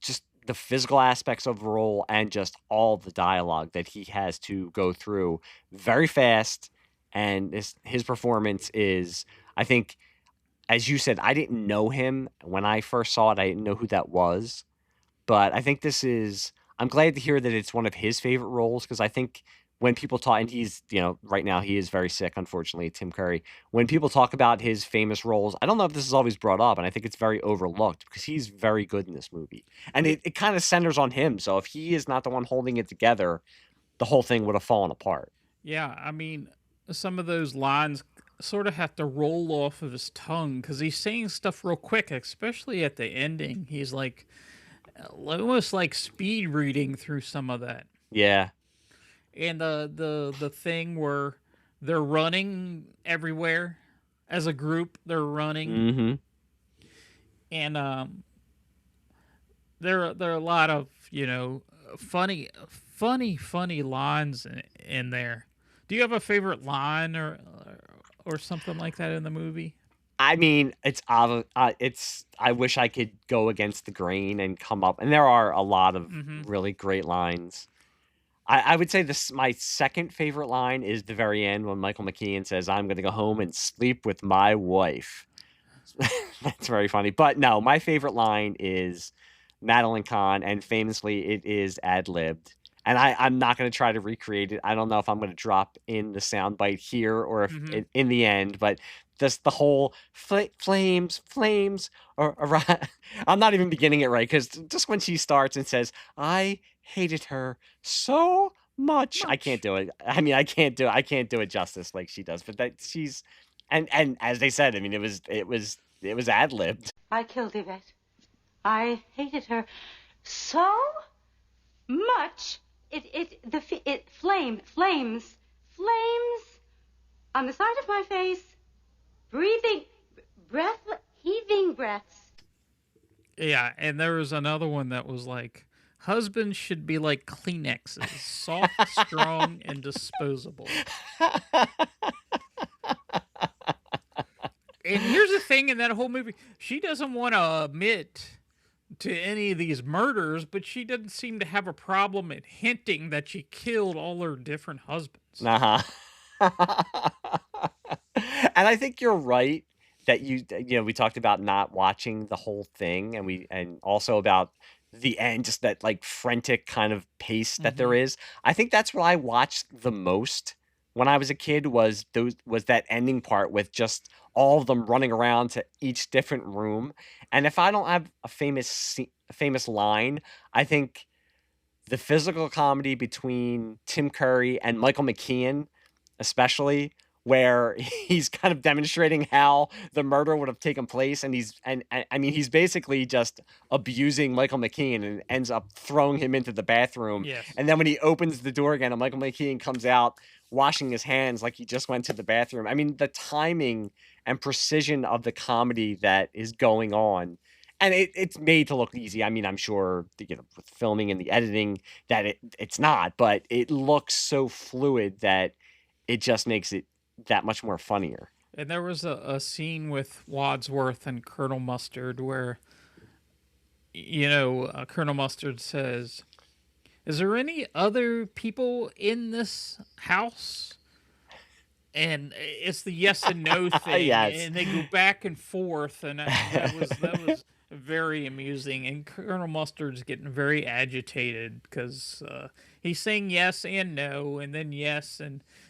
just the physical aspects of the role and just all the dialogue that he has to go through very fast. And his performance is, I think, as you said, I didn't know him when I first saw it. I didn't know who that was. But I think I'm glad to hear that it's one of his favorite roles, because I think when people talk, and he's, right now he is very sick, unfortunately, Tim Curry. When people talk about his famous roles, I don't know if this is always brought up, and I think it's very overlooked because he's very good in this movie. And it kind of centers on him. So if he is not the one holding it together, the whole thing would have fallen apart. Yeah, I mean, some of those lines sort of have to roll off of his tongue because he's saying stuff real quick, especially at the ending. He's like almost like speed reading through some of that. Yeah. And the thing where they're running everywhere as a group, they're running, Mm-hmm. and there are a lot of funny lines in there. Do you have a favorite line or something like that in the movie? I mean, I wish I could go against the grain and come up, and there are a lot of Mm-hmm. really great lines. I would say my second favorite line is the very end when Michael McKean says, "I'm going to go home and sleep with my wife." That's very funny. But no, my favorite line is Madeline Kahn, and famously, it is ad-libbed. And I'm not going to try to recreate it. I don't know if I'm going to drop in the soundbite here or if Mm-hmm. in the end, but just the whole flames, or I'm not even beginning it right, because just when she starts and says, "I hated her so much," I can't do it. I mean, I can't do it justice like she does. But that she's, and as they said, I mean, it was ad-libbed. I killed Yvette. I hated her so much. Flames on the side of my face, heaving breaths. Yeah, and there was another one that was like, husbands should be like Kleenexes, soft, strong, and disposable. And here's the thing in that whole movie, she doesn't want to admit to any of these murders, but she doesn't seem to have a problem at hinting that she killed all her different husbands. Uh-huh. And I think you're right that we talked about not watching the whole thing, and also about the end, just that like frantic kind of pace that there is. I think that's what I watched the most when I was a kid was that ending part with just all of them running around to each different room. And if I don't have a famous line, I think the physical comedy between Tim Curry and Michael McKean, especially, where he's kind of demonstrating how the murder would have taken place, and I mean he's basically just abusing Michael McKean and ends up throwing him into the bathroom. Yes. And then when he opens the door again and Michael McKean comes out washing his hands like he just went to the bathroom. I mean, the timing and precision of the comedy that is going on. And it's made to look easy. I mean, I'm sure, with filming and the editing that it's not, but it looks so fluid that it just makes it that much more funnier. And there was a scene with Wadsworth and Colonel Mustard where, Colonel Mustard says, "Is there any other people in this house?" And it's the yes and no thing. Yes. And they go back and forth, and that was very amusing. And Colonel Mustard's getting very agitated because he's saying yes and no, and then yes,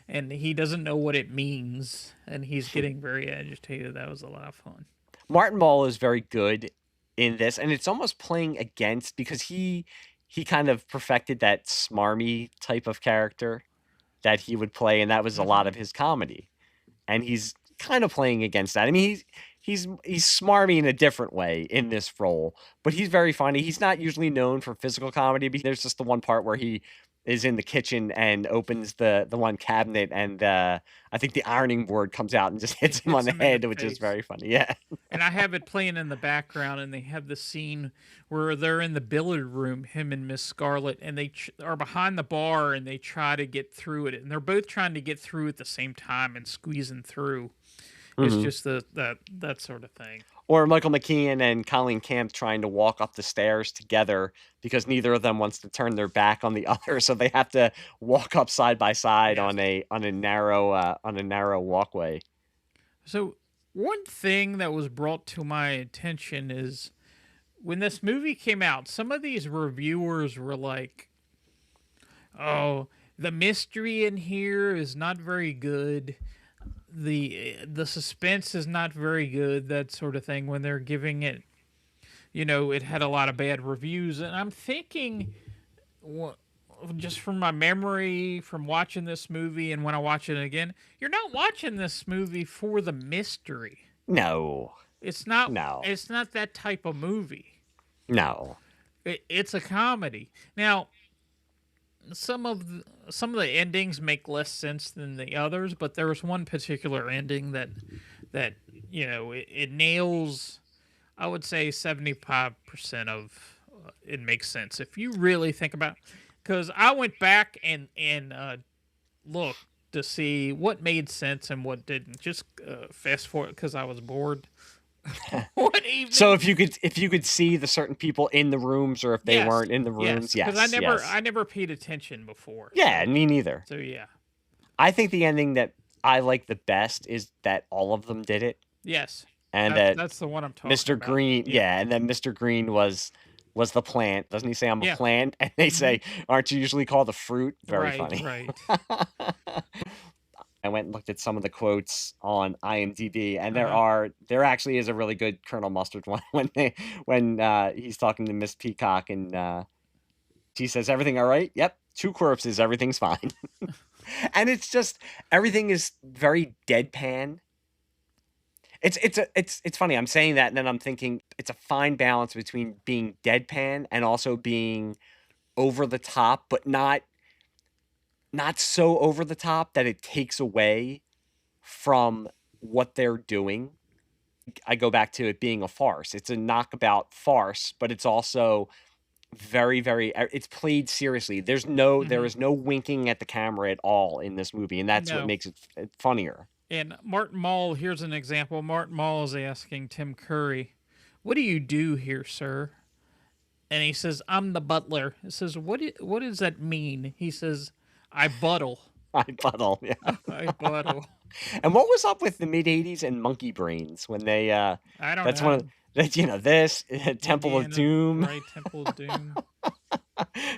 and he doesn't know what it means, and he's getting very agitated. That was a lot of fun. Martin Mull is very good in this, and it's almost playing against because he kind of perfected that smarmy type of character that he would play, and that was a lot of his comedy. And he's kind of playing against that. I mean, he's smarmy in a different way in this role, but he's very funny. He's not usually known for physical comedy. But there's just the one part where he is in the kitchen and opens the one cabinet, and I think the ironing board comes out and just hits him on the head, which is very funny. Yeah. And I have it playing in the background, and they have the scene where they're in the billiard room, him and Miss Scarlet, and they are behind the bar, and they try to get through it, and they're both trying to get through at the same time and squeezing through. It's just that sort of thing. Or Michael McKean and Colleen Camp trying to walk up the stairs together because neither of them wants to turn their back on the other, so they have to walk up side by side on a narrow walkway. So one thing that was brought to my attention is when this movie came out, some of these reviewers were like, "Oh, the mystery in here is not very good. The suspense is not very good," that sort of thing, when they're giving it, it had a lot of bad reviews. And I'm thinking, just from my memory from watching this movie and when I watch it again, you're not watching this movie for the mystery. No. It's not. No. It's not that type of movie. No. It's a comedy. Now, some of the endings make less sense than the others, but there was one particular ending that it nails. I would say 75% of it makes sense if you really think about. Because I went back and looked to see what made sense and what didn't. Just fast forward because I was bored. What evening? So if you could see the certain people in the rooms, or if they weren't in the rooms, yes. Because I never paid attention before. Yeah, me neither. So yeah. I think the ending that I like the best is that all of them did it. Yes. And that's the one I'm talking Mr. about. Green, yeah, and then Mr. Green was the plant. Doesn't he say I'm a plant? And they say, aren't you usually called a fruit? Very funny. Right. I went and looked at some of the quotes on IMDb, and there actually is a really good Colonel Mustard one when he's talking to Miss Peacock, and she says, "Everything all right? Yep, 2 corpses, everything's fine." And it's just everything is very deadpan. It's funny. I'm saying that, and then I'm thinking it's a fine balance between being deadpan and also being over the top, but not so over the top that it takes away from what they're doing. I go back to it being a farce. It's a knockabout farce, but it's also very, very, it's played seriously. There is no winking at the camera at all in this movie, and that's what makes it funnier. And Martin Mull, here's an example. Martin Mull is asking Tim Curry, "What do you do here, sir?" And he says, "I'm the butler." He says, what does that mean? He says, "I buttle." I buttle, yeah. I buttle. And what was up with the mid-'80s and monkey brains when they I don't know. That this Temple of Indiana, Doom. right? Temple of Doom.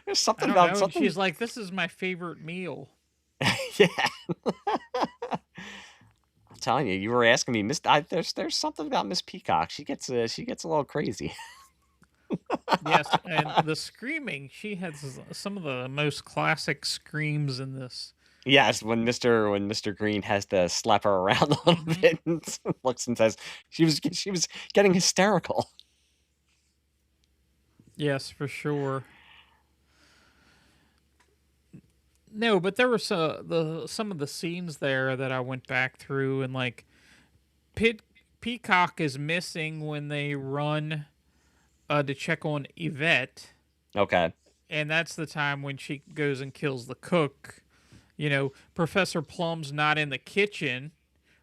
There's I something don't about know. something. She's like, this is my favorite meal. Yeah. I'm telling you, you were asking me, there's something about Miss Peacock. She gets a little crazy. Yes, and the screaming. She has some of the most classic screams in this. Yes, when Mr. Green has to slap her around a little Mhm. bit and looks and says she was getting hysterical. Yes, for sure. No, but there were some of the scenes there that I went back through, and like Peacock is missing when they run to check on Yvette, Okay. and that's the time when she goes and kills the cook. Professor Plum's not in the kitchen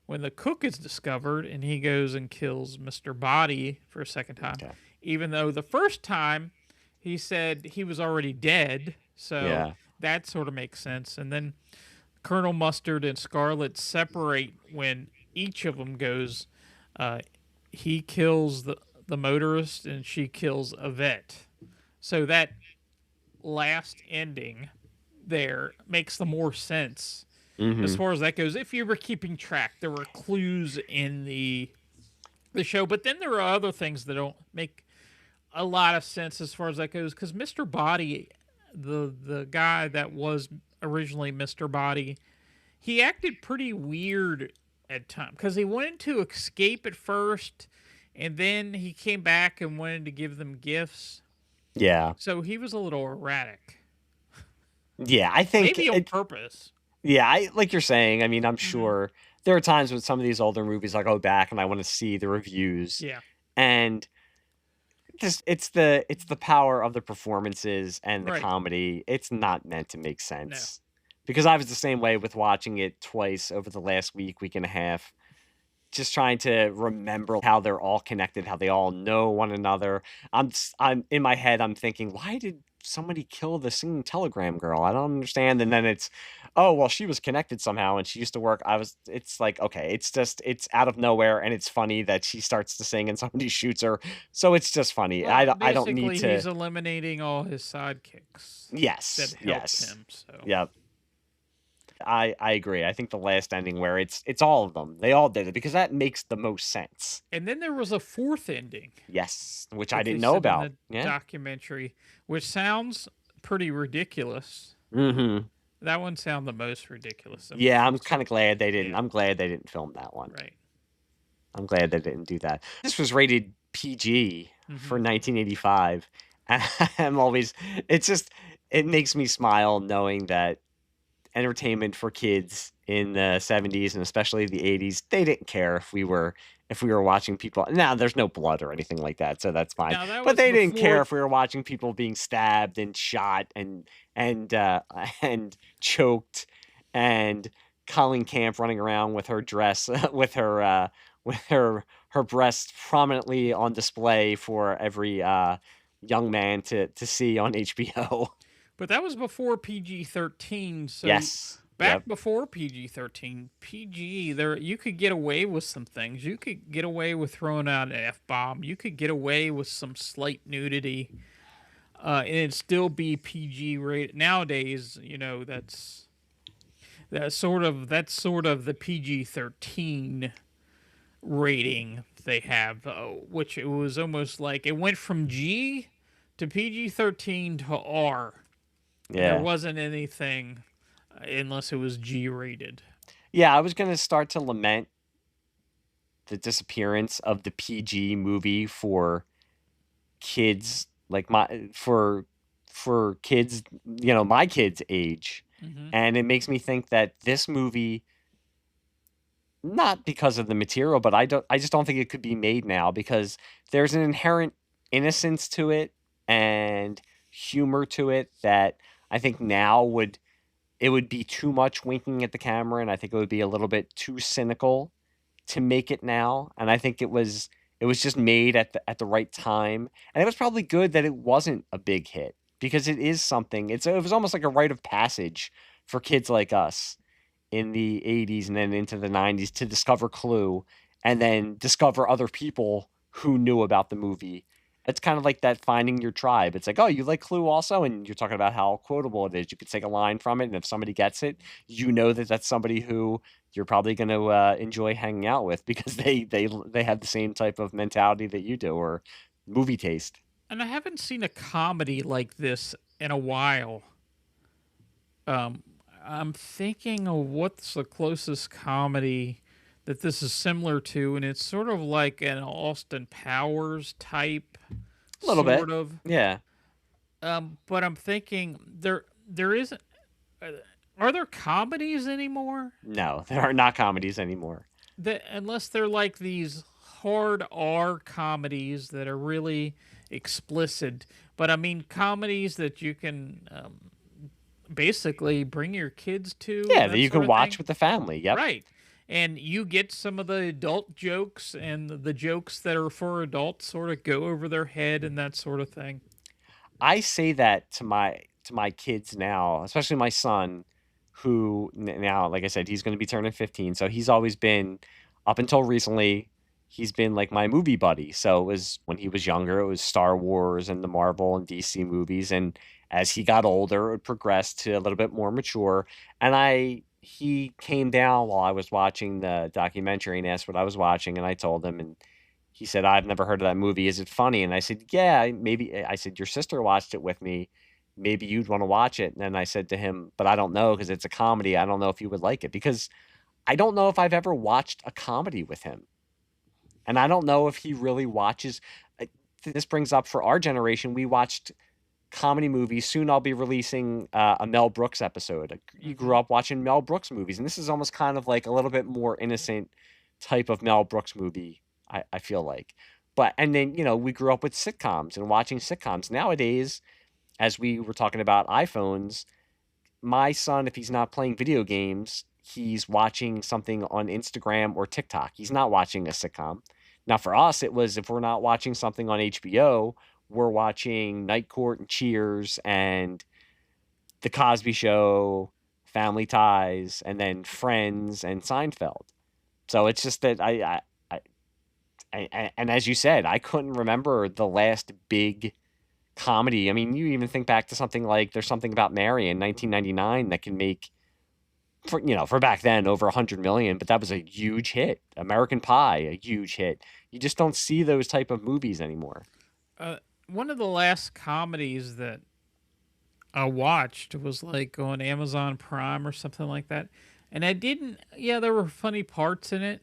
when the cook is discovered, and he goes and kills Mr. Body for a second time, Okay. even though the first time he said he was already dead. So Yeah. that sort of makes sense. And then Colonel Mustard and Scarlet separate when each of them goes. He kills the motorist, and she kills Yvette. So that last ending there makes the more sense as Mm-hmm. far as that goes. If you were keeping track, there were clues in the show, but then there are other things that don't make a lot of sense as far as that goes. Because Mr. Body, the guy that was originally Mr. Body, he acted pretty weird at times because he wanted to escape at first, and then he came back and wanted to give them gifts. Yeah. So he was a little erratic, Yeah, I think maybe on purpose. yeah, like you're saying, I mean, I'm Mm-hmm. sure there are times with some of these older movies I go back and I want to see the reviews. Yeah. And just it's the power of the performances and the Right. comedy. It's not meant to make No. sense. Because I was the same way with watching it twice over the last week and a half. Just trying to remember how they're all connected, how they all know one another. I'm in my head, I'm thinking, why did somebody kill the singing telegram girl? I don't understand. And then it's, oh, well, she was connected somehow and she used to work. It's like, okay, it's out of nowhere and it's funny that she starts to sing and somebody shoots her. So it's just funny. Well, I don't need basically, to. he's eliminating all his sidekicks that Yes, helped yes. him. So Yep. I agree. I think the last ending where it's all of them. They all did it because that makes the most sense. And then there was a fourth ending Yes, which I that they didn't know said in about. the Yeah. documentary, which sounds pretty ridiculous. Mm-hmm. That one sounded the most ridiculous. Yeah, I'm kind of glad they didn't. Yeah. I'm glad they didn't film that one. Right. I'm glad they didn't do that. This was rated PG for 1985. I'm always. It's just. It makes me smile knowing that entertainment for kids in the 70s and especially the 80s, they didn't care if we were watching people. Now there's no blood or anything like that, so that's fine. Now, that But was they didn't care before- if we were watching people being stabbed and shot and and choked, and Colleen Camp running around with her dress with her breasts prominently on display for every young man to see on HBO. But that was before PG-13. So Yes. back Yep. before PG-13, PG, there you could get away with some things. You could get away with throwing out an F-bomb. You could get away with some slight nudity, and it'd still be PG rated. Nowadays, that's sort of the PG-13 rating they have, which it was almost like it went from G to PG-13 to R. Yeah. There wasn't anything unless it was G rated. Yeah, I was going to start to lament the disappearance of the PG movie for kids like for kids, my kids' age. And it makes me think that this movie, not because of the material, but I just don't think it could be made now because there's an inherent innocence to it and humor to it that I think now would be too much winking at the camera, and I think it would be a little bit too cynical to make it now. And I think it was just made at the right time, and it was probably good that it wasn't a big hit because it is something. It was almost like a rite of passage for kids like us in the 80s and then into the 90s to discover Clue and then discover other people who knew about the movie. It's kind of like that finding your tribe. It's like, oh, you like Clue also, and you're talking about how quotable it is. You could take a line from it, and if somebody gets it, you know that that's somebody who you're probably going to enjoy hanging out with because they have the same type of mentality that you do or movie taste. And I haven't seen a comedy like this in a while. Um, I'm thinking of what's the closest comedy that this is similar to, and it's sort of like an Austin Powers type, A little bit. sort of. Yeah. But I'm thinking there isn't. Uh, are there comedies anymore? No, there are not comedies anymore. That unless they're like these hard R comedies that are really explicit. But I mean comedies that you can basically bring your kids to. Yeah, And that that you sort can of watch thing. with the family. Yep. Right. And you get some of the adult jokes and the jokes that are for adults sort of go over their head and that sort of thing. I say that to my kids now, especially my son, who now, like I said, he's going to be turning 15. So he's always been, up until recently, he's been like my movie buddy. So it was when he was younger, it was Star Wars and the Marvel and DC movies. And as he got older, it progressed to a little bit more mature. And he came down while I was watching the documentary and asked what I was watching. And I told him, and he said, I've never heard of that movie. Is it funny? And I said, yeah, maybe. I said, your sister watched it with me. Maybe you'd want to watch it. And then I said to him, but I don't know because it's a comedy. I don't know if you would like it because I don't know if I've ever watched a comedy with him. And I don't know if he really watches. This brings up for our generation, we watched comedy movies. Soon I'll be releasing a Mel Brooks episode. You grew up watching Mel Brooks movies, and this is almost kind of like a little bit more innocent type of Mel Brooks movie, I feel like. But, and then, we grew up with sitcoms and watching sitcoms. Nowadays, as we were talking about iPhones, my son, if he's not playing video games, he's watching something on Instagram or TikTok. He's not watching a sitcom. Now, for us, it was if we're not watching something on HBO, we're watching Night Court and Cheers and The Cosby Show, Family Ties, and then Friends and Seinfeld. So it's just that and as you said, I couldn't remember the last big comedy. I mean, you even think back to something like There's Something About Mary in 1999 that can make for back then over 100 million, but that was a huge hit. American Pie, a huge hit. You just don't see those type of movies anymore. One of the last comedies that I watched was like on Amazon Prime or something like that. And I didn't, yeah, there were funny parts in it,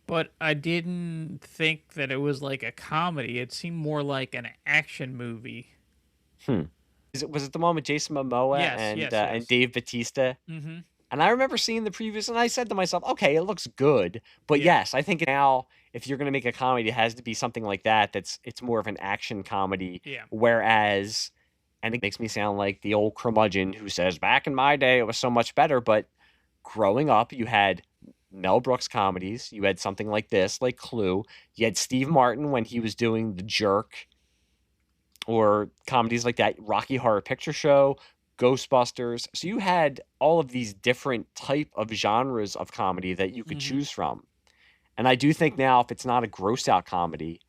but I didn't think that it was like a comedy. It seemed more like an action movie. Was it the one with Jason Momoa Yes, and yes, and yes. Dave Bautista? Mm-hmm. And I remember seeing the previews, and I said to myself, "Okay, it looks good." But Yeah. yes, I think now if you're going to make a comedy, it has to be something like that. It's more of an action comedy. Yeah. Whereas, and it makes me sound like the old curmudgeon who says, "Back in my day, it was so much better." But growing up, you had Mel Brooks comedies. You had something like this, like Clue. You had Steve Martin when he was doing The Jerk, or comedies like that, Rocky Horror Picture Show, Ghostbusters. So you had all of these different type of genres of comedy that you could Mm-hmm. choose from. And I do think now if it's not a gross out comedy,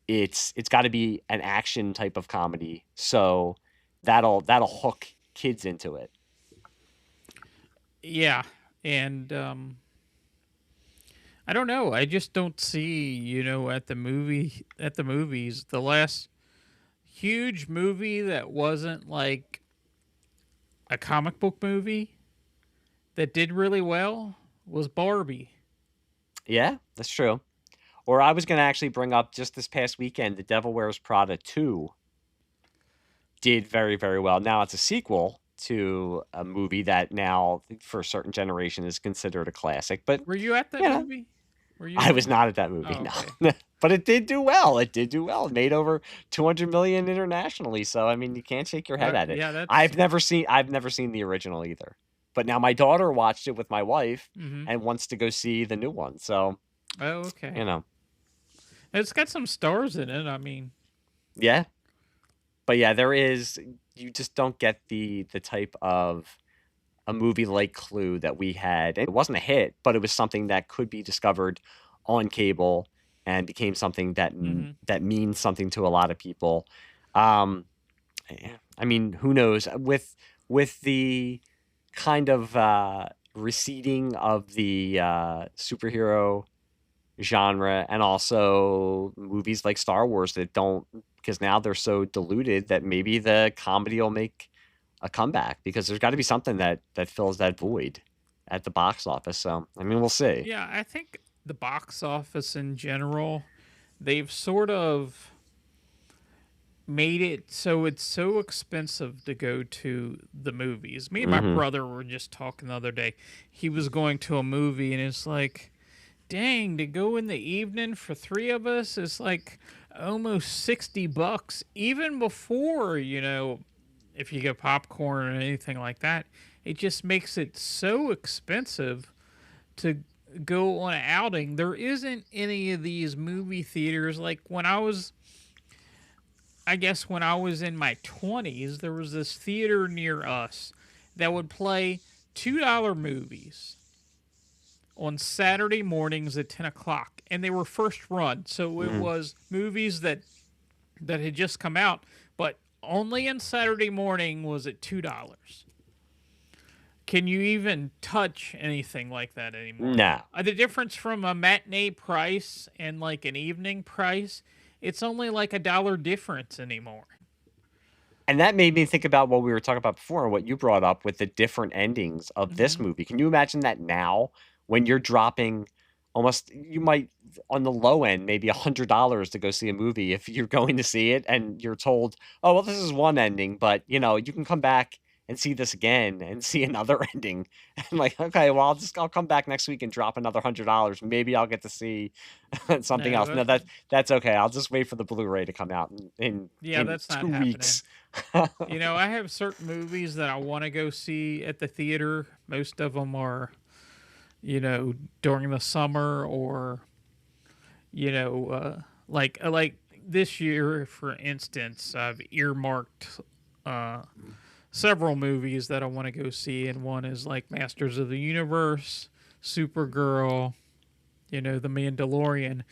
it's got to be an action type of comedy. So that'll hook kids into it. Yeah. And I don't know. I just don't see, at the movies, the last huge movie that wasn't like a comic book movie that did really well was Barbie. Yeah, that's true. Or I was going to actually bring up just this past weekend, The Devil Wears Prada 2 did very, very well. Now it's a sequel to a movie that now for a certain generation is considered a classic. But Were you at that you know, movie? Were you I was there? not at that movie, Oh, okay. no. But it did do well. It did do well. It made over 200 million internationally. So I mean, you can't shake your head at it. Yeah, that's. I've never seen the original either. But now my daughter watched it with my wife Hmm. and wants to go see the new one. So, Oh, okay. you know, It's got some stars in it. I mean, yeah. But yeah, you just don't get the type of a movie like Clue that we had. It wasn't a hit, but it was something that could be discovered on cable and became something that Mm-hmm. that means something to a lot of people. Um, I mean, who knows? With the kind of receding of the superhero genre, and also movies like Star Wars that don't, because now they're so diluted, that maybe the comedy will make a comeback, because there's got to be something that fills that void at the box office. So I mean, we'll see. Yeah, I think the box office in general, they've sort of made it so it's so expensive to go to the movies. Me and my Hmm. brother were just talking the other day. He was going to a movie, and it's like, dang, to go in the evening for three of us is like almost $60, even before, if you get popcorn or anything like that. It just makes it so expensive to go on an outing. There isn't any of these movie theaters like when I was in my 20s, there was this theater near us that would play $2 movies on Saturday mornings at 10 o'clock. And they were first run. So it Hmm. was movies that had just come out, but only on Saturday morning was it $2. Can you even touch anything like that anymore? No. The difference from a matinee price and like an evening price, it's only like $1 difference anymore. And that made me think about what we were talking about before, and what you brought up with the different endings of this Hmm. movie. Can you imagine that now, when you're dropping almost, you might, on the low end, maybe $100 to go see a movie if you're going to see it, and you're told, oh, well, this is one ending, but you can come back and see this again and see another ending. And like, okay, well, I'll come back next week and drop another $100. Maybe I'll get to see something No, else. No, that's okay. I'll just wait for the Blu-ray to come out yeah, in that's not 2 happening. weeks. I have certain movies that I want to go see at the theater. Most of them are, during the summer or, like this year, for instance, I've earmarked uh, several movies that I want to go see, and one is like Masters of the Universe, Supergirl, The Mandalorian,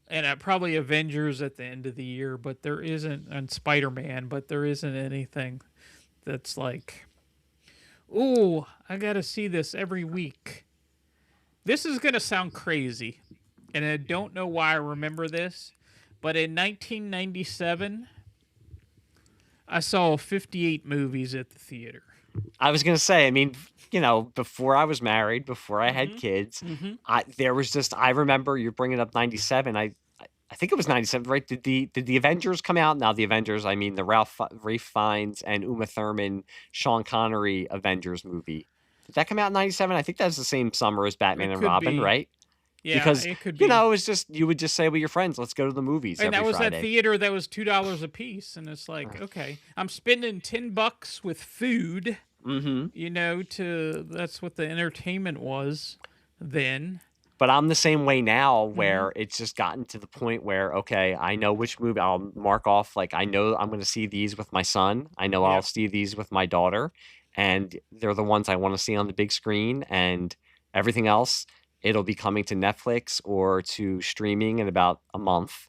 and probably Avengers at the end of the year. But there isn't, and Spider Man, but there isn't anything that's like, ooh, I gotta see this every week. This is gonna sound crazy, and I don't know why I remember this, but in 1997, I saw 58 movies at the theater. I was gonna say, I mean, before I was married, before I had Mm-hmm. kids, Mm-hmm. there was just, I remember you're bringing up 97. I think it was 97, right? Did the Avengers come out? Now the Avengers, I mean the Ralph Fiennes and Uma Thurman, Sean Connery Avengers movie. Did that come out in 97? I think that's the same summer as Batman It and could Robin, be. right? Yeah, Because it could be. it was just, you would just say with your friends, let's go to the movies And that every was that Friday. theater that was $2 a piece, and it's like, okay, I'm spending $10 with food. Mm-hmm. That's what the entertainment was then. But I'm the same way now, Mm-hmm. where it's just gotten to the point where, okay, I know which movie I'll mark off. Like, I know I'm going to see these with my son. I know I'll Yep. see these with my daughter. And they're the ones I want to see on the big screen. And everything else, it'll be coming to Netflix or to streaming in about a month.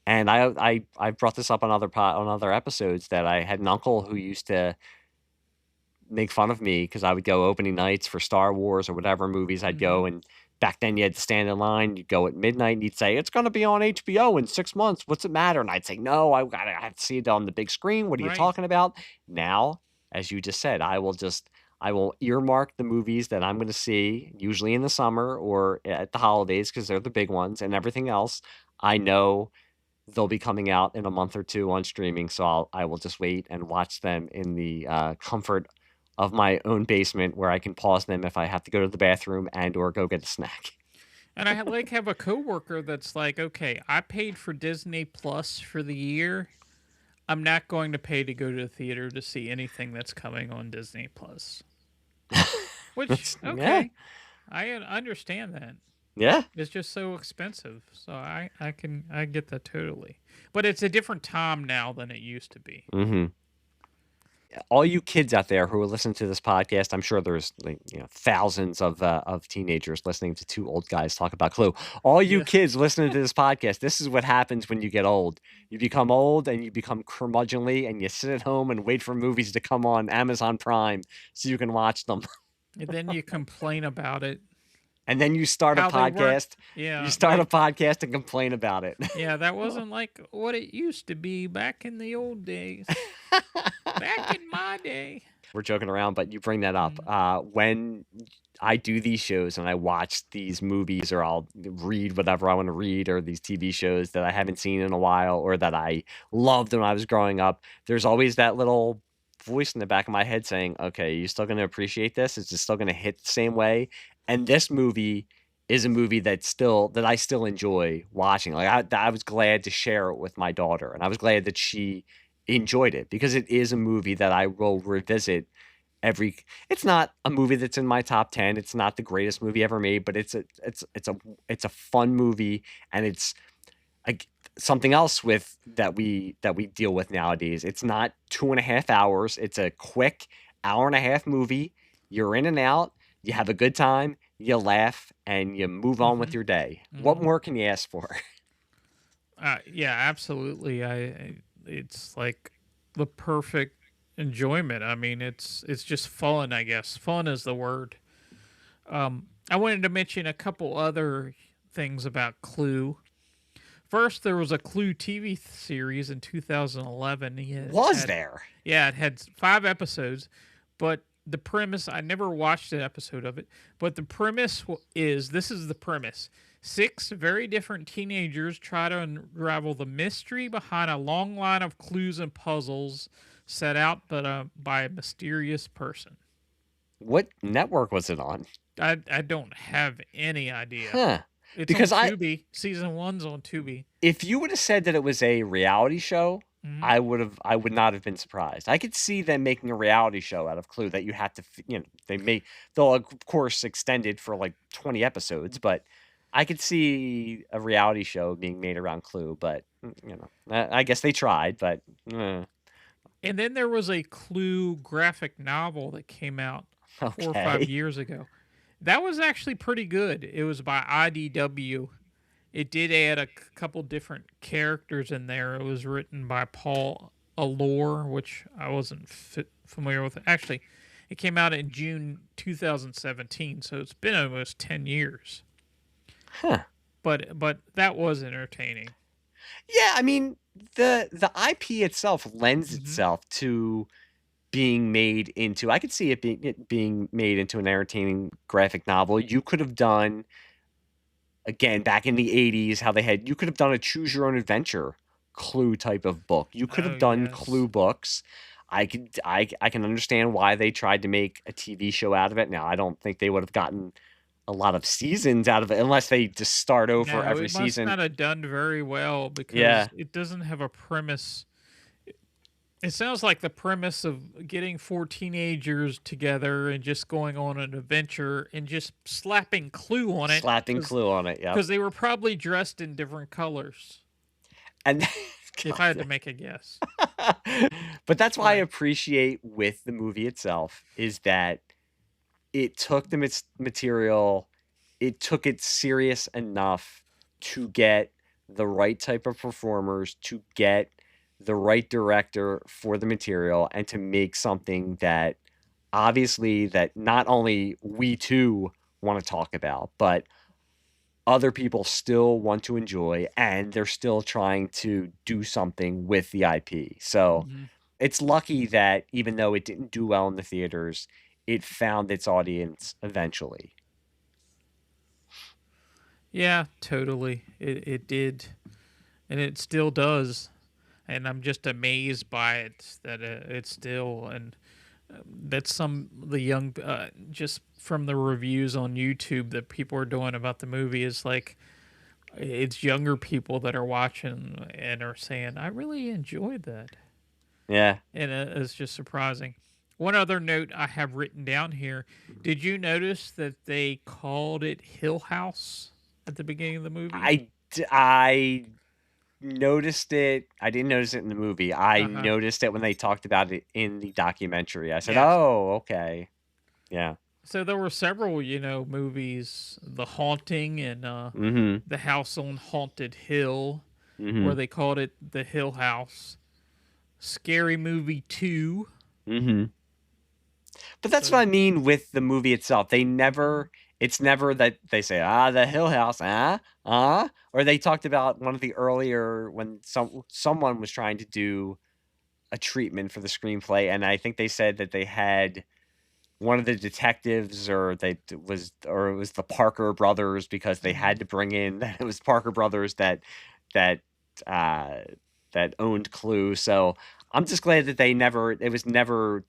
And I brought this up on on other episodes, that I had an uncle who used to make fun of me because I would go opening nights for Star Wars or whatever movies I'd Mm-hmm. go. And back then you had to stand in line. You'd go at midnight and he'd say, it's going to be on HBO in 6 months. What's it matter? And I'd say, no, I have to see it on the big screen. What are you Right. talking about? Now, as you just said, I will earmark the movies that I'm going to see, usually in the summer or at the holidays, because they're the big ones, and everything else I know they'll be coming out in a month or two on streaming. So I will just wait and watch them in the comfort of my own basement, where I can pause them if I have to go to the bathroom and or go get a snack. And I like have a coworker that's like, okay, I paid for Disney Plus for the year. I'm not going to pay to go to the theater to see anything that's coming on Disney Plus. Which, Yeah, okay, I understand that. yeah. It's just so expensive. So I get that totally. But it's a different time now than it used to be. Hmm. all you kids out there who are listening to this podcast, I'm sure there's like, thousands of teenagers listening to two old guys talk about Clue. All you Yes. kids listening to this podcast, this is what happens when you get old. You become old and you become curmudgeonly, and you sit at home and wait for movies to come on Amazon Prime so you can watch them. And then you complain about it. And then you start a How they weren't. podcast. Yeah. You start a podcast and complain about it. Yeah, that wasn't like what it used to be back in the old days. Back in my day. We're joking around, but you bring that up. When I do these shows and I watch these movies, or I'll read whatever I want to read, or these TV shows that I haven't seen in a while or that I loved when I was growing up, there's always that little voice in the back of my head saying, okay, you still going to appreciate this? Is it still going to hit the same way? And this movie is a movie that I still enjoy watching. Like I was glad to share it with my daughter, and I was glad that she enjoyed it, because it is a movie that I will revisit it's not a movie that's in my top 10. It's not the greatest movie ever made, but it's a fun movie, and it's something else that we deal with nowadays. It's not 2.5 hours. It's a quick hour-and-a-half movie. You're in and out. You have a good time. You laugh, and you move on with your day. What more can you ask for? Yeah, absolutely. It's like the perfect enjoyment. I mean, it's just fun, I guess. Fun is the word. I wanted to mention a couple other things about Clue. First, there was a Clue TV series in 2011. There? Yeah, it had 5 episodes, but the premise, I never watched an episode of it, but the premise this is the premise. 6 very different teenagers try to unravel the mystery behind a long line of clues and puzzles set out by a mysterious person. What network was it on? I don't have any idea. Huh. It's because on Tubi. Season 1's on Tubi. If you would have said that it was a reality show, I would not have been surprised. I could see them making a reality show out of Clue that you have to, they'll of course extend it for like 20 episodes, but I could see a reality show being made around Clue, but I guess they tried, but. And then there was a Clue graphic novel that came out 4 or 5 years ago. That was actually pretty good. It was by IDW. It did add a couple different characters in there. It was written by Paul Allore, which I wasn't familiar with. Actually, it came out in June 2017, so it's been almost 10 years. Huh. But that was entertaining. Yeah, I mean, the IP itself lends itself to being made into. I could see it being made into an entertaining graphic novel. You could have done, again, back in the 80s, you could have done a choose your own adventure Clue type of book. You could have done Clue books. I can understand why they tried to make a TV show out of it. Now, I don't think they would have gotten a lot of seasons out of it unless they just start over every season. It must not have done very well because it doesn't have a premise. It sounds like the premise of getting 4 teenagers together and just going on an adventure and just slapping Clue on it. Yeah. Because they were probably dressed in different colors. And if I had to make a guess. But that's why I appreciate with the movie itself is that it took the material, it took it serious enough to get the right type of performers, to get the right director for the material, and to make something that obviously that not only we too want to talk about, but other people still want to enjoy, and they're still trying to do something with the IP. So it's lucky that even though it didn't do well in the theaters, it found its audience eventually. Yeah, totally. It did, and it still does. And I'm just amazed by it that it's still, and that some of the young, just from the reviews on YouTube that people are doing about the movie is like, it's younger people that are watching and are saying, I really enjoyed that. Yeah. And it's just surprising. One other note I have written down here. Did you notice that they called it Hill House at the beginning of the movie? noticed it. I didn't notice it in the movie. I Uh-huh. noticed it when they talked about it in the documentary. I said, Yes. "Oh, okay, yeah." So there were several, movies, The Haunting and Mm-hmm. The House on Haunted Hill, Mm-hmm. where they called it The Hill House. Scary Movie 2. Mm-hmm. But that's So, what I mean with the movie itself. It's never that they say, the Hill House, or they talked about one of the earlier when someone was trying to do a treatment for the screenplay, and I think they said that they had one of the detectives, or it was the Parker brothers, because they had to bring in that it was Parker brothers that uh, that owned Clue. So I'm just glad that it was never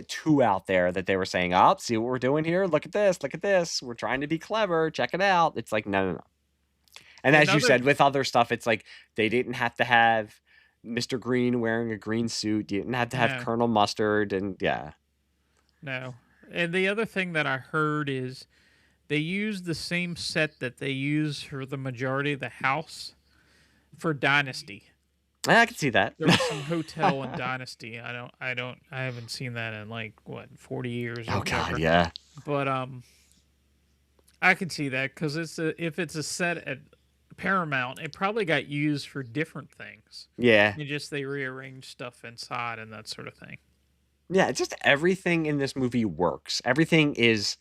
too out there that they were saying, "Oh, see what we're doing here? Look at this! Look at this! We're trying to be clever. Check it out." It's like no, no, no. And as you another, said, with other stuff, it's like they didn't have to have Mr. Green wearing a green suit. You didn't have to have no, Colonel Mustard, and yeah. no. And the other thing that I heard is they used the same set that they use for the majority of the house for Dynasty. I can see that. There was some hotel in Dynasty. I haven't seen that in like what 40 years or Oh God, whatever. yeah. But I can see that because if it's a set at Paramount, it probably got used for different things. Yeah. You just they rearrange stuff inside and that sort of thing. Yeah, it's just everything in this movie works. Everything is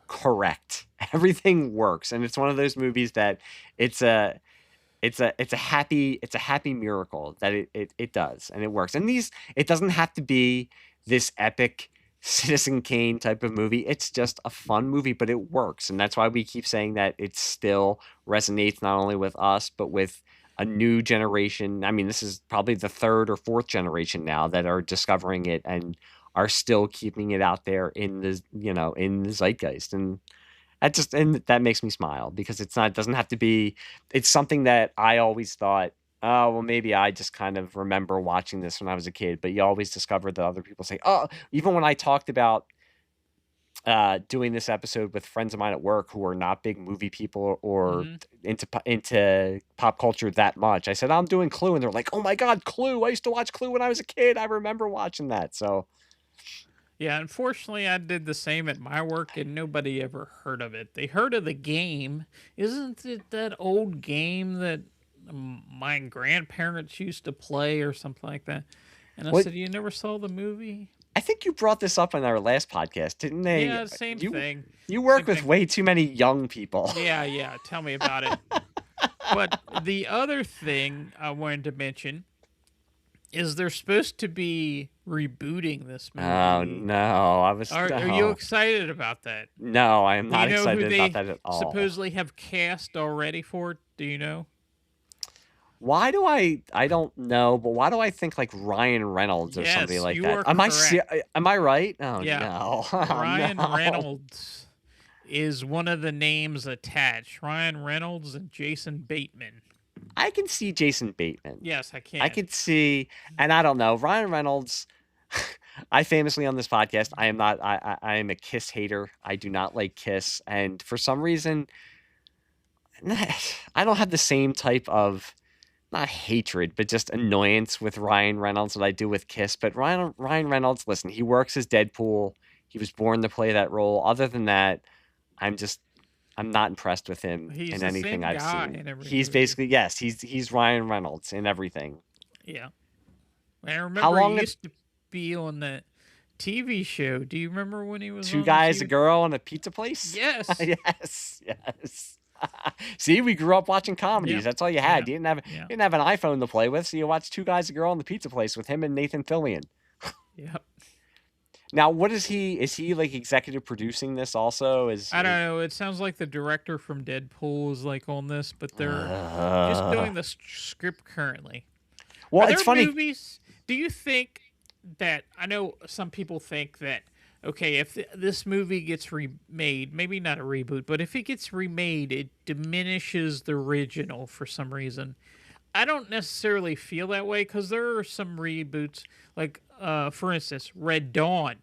correct. Everything works. And it's one of those movies that it's a happy miracle that it does and it works. And it doesn't have to be this epic Citizen Kane type of movie. It's just a fun movie, but it works. And that's why we keep saying that it still resonates not only with us, but with a new generation. I mean, this is probably the third or fourth generation now that are discovering it and are still keeping it out there in the zeitgeist. And that makes me smile because it doesn't have to be. It's something that I always thought, oh well, maybe I just kind of remember watching this when I was a kid. But you always discover that other people say, oh, even when I talked about doing this episode with friends of mine at work who are not big movie people or Hmm. into pop culture that much, I said I'm doing Clue, and they're like, oh my God, Clue! I used to watch Clue when I was a kid. I remember watching that. So Yeah, unfortunately, I did the same at my work, and nobody ever heard of it. They heard of the game. Isn't it that old game that my grandparents used to play or something like that? And I what said, "You never saw the movie?" I think you brought this up in our last podcast, didn't they? Yeah, same You thing. you Same work with thing. way too many young people. Yeah, yeah. Tell me about it. But the other thing I wanted to mention is they're supposed to be rebooting this Oh movie. no, I was Are you no, excited about that? no, I am Do you not know who excited about they that at all. supposedly have cast already for it? Do you know? Why do I don't know, but why do I think like Ryan Reynolds or somebody Yes, like you that? are Am correct. am I right? Oh Yeah. no, oh Ryan no. Reynolds is one of the names attached. Ryan Reynolds and Jason Bateman. I can see Jason Bateman. Yes, I I can. could see, and I don't know, Ryan Reynolds. I famously on this podcast, I am not. I am a Kiss hater. I do not like Kiss, and for some reason, I don't have the same type of not hatred, but just annoyance with Ryan Reynolds that I do with Kiss. But Ryan Reynolds, listen, he works as Deadpool. He was born to play that role. Other than that, I'm just I'm not impressed with him He's in the anything same I've guy seen. in every He's movie. basically yes, he's Ryan Reynolds in everything. Yeah. I How remember he long have used to be on that TV show. Do you remember when he was two on the guys, a TV? girl, and a pizza place? Yes. Yes, yes. See, we grew up watching comedies. Yep. That's all you had. Yep. You Yeah. didn't have an iPhone to play with, so you watched Two Guys, a Girl, and the Pizza Place with him and Nathan Fillion. Yep. Now, what is he? Is he like executive producing this also? I don't know. It sounds like the director from Deadpool is like on this, but they're just Uh, doing the script currently. well, Are it's there funny. movies? Do you think that I know some people think that okay, if this movie gets remade, maybe not a reboot, but if it gets remade, it diminishes the original for some reason. I don't necessarily feel that way because there are some reboots, like for instance, Red Dawn,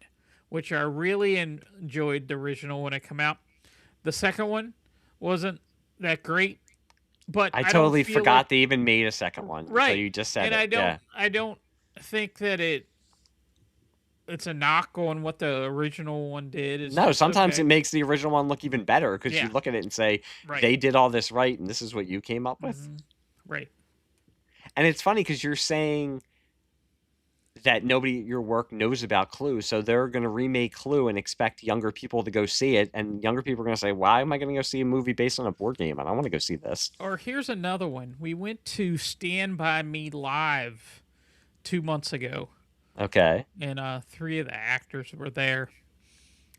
which I really enjoyed the original when it came out. The second one wasn't that great. but I I don't totally feel forgot like, they even made a second one. right. So you just said And it. Yeah. I don't think that it's a knock on what the original one did. It's No, just sometimes okay. it makes the original one look even better because you Yeah. look at it and say, Right. they did all this right and this is what you came up with. Right. And it's funny because you're saying that nobody at your work knows about Clue, so they're going to remake Clue and expect younger people to go see it, and younger people are going to say, why am I going to go see a movie based on a board game? I don't want to go see this. Or here's another one. We went to Stand By Me Live 2 months ago, Okay. and 3 of the actors were there.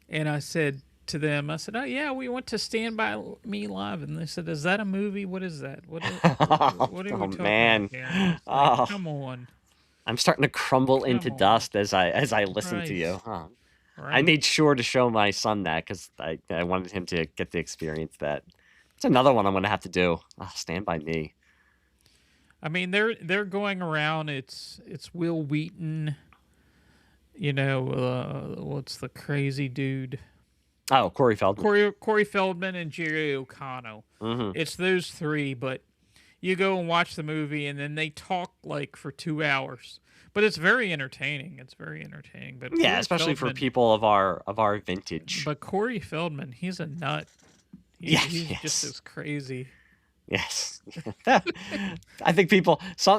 And I said to them, I said, "Oh yeah, we went to Stand By Me Live," and they said, "Is that a movie? What is that? What are we Oh, talking man. about here?" It's Oh. like, come on. I'm starting to crumble into on. dust as I listen to you. Christ. Huh. I Right. made sure to show my son that because I wanted him to get to experience that. It's another one I'm going to have to do. Oh, Stand By Me. I mean, they're going around. It's Will Wheaton. You know, what's the crazy dude? Oh, Corey Feldman. Corey Feldman and Jerry O'Connell. Mm-hmm. It's those 3, but you go and watch the movie, and then they talk like for 2 hours. But it's very entertaining. It's very entertaining. But Yeah, Corey especially for Feldman, people of our vintage. But Corey Feldman, he's a nut. He's just as crazy. Yes. I think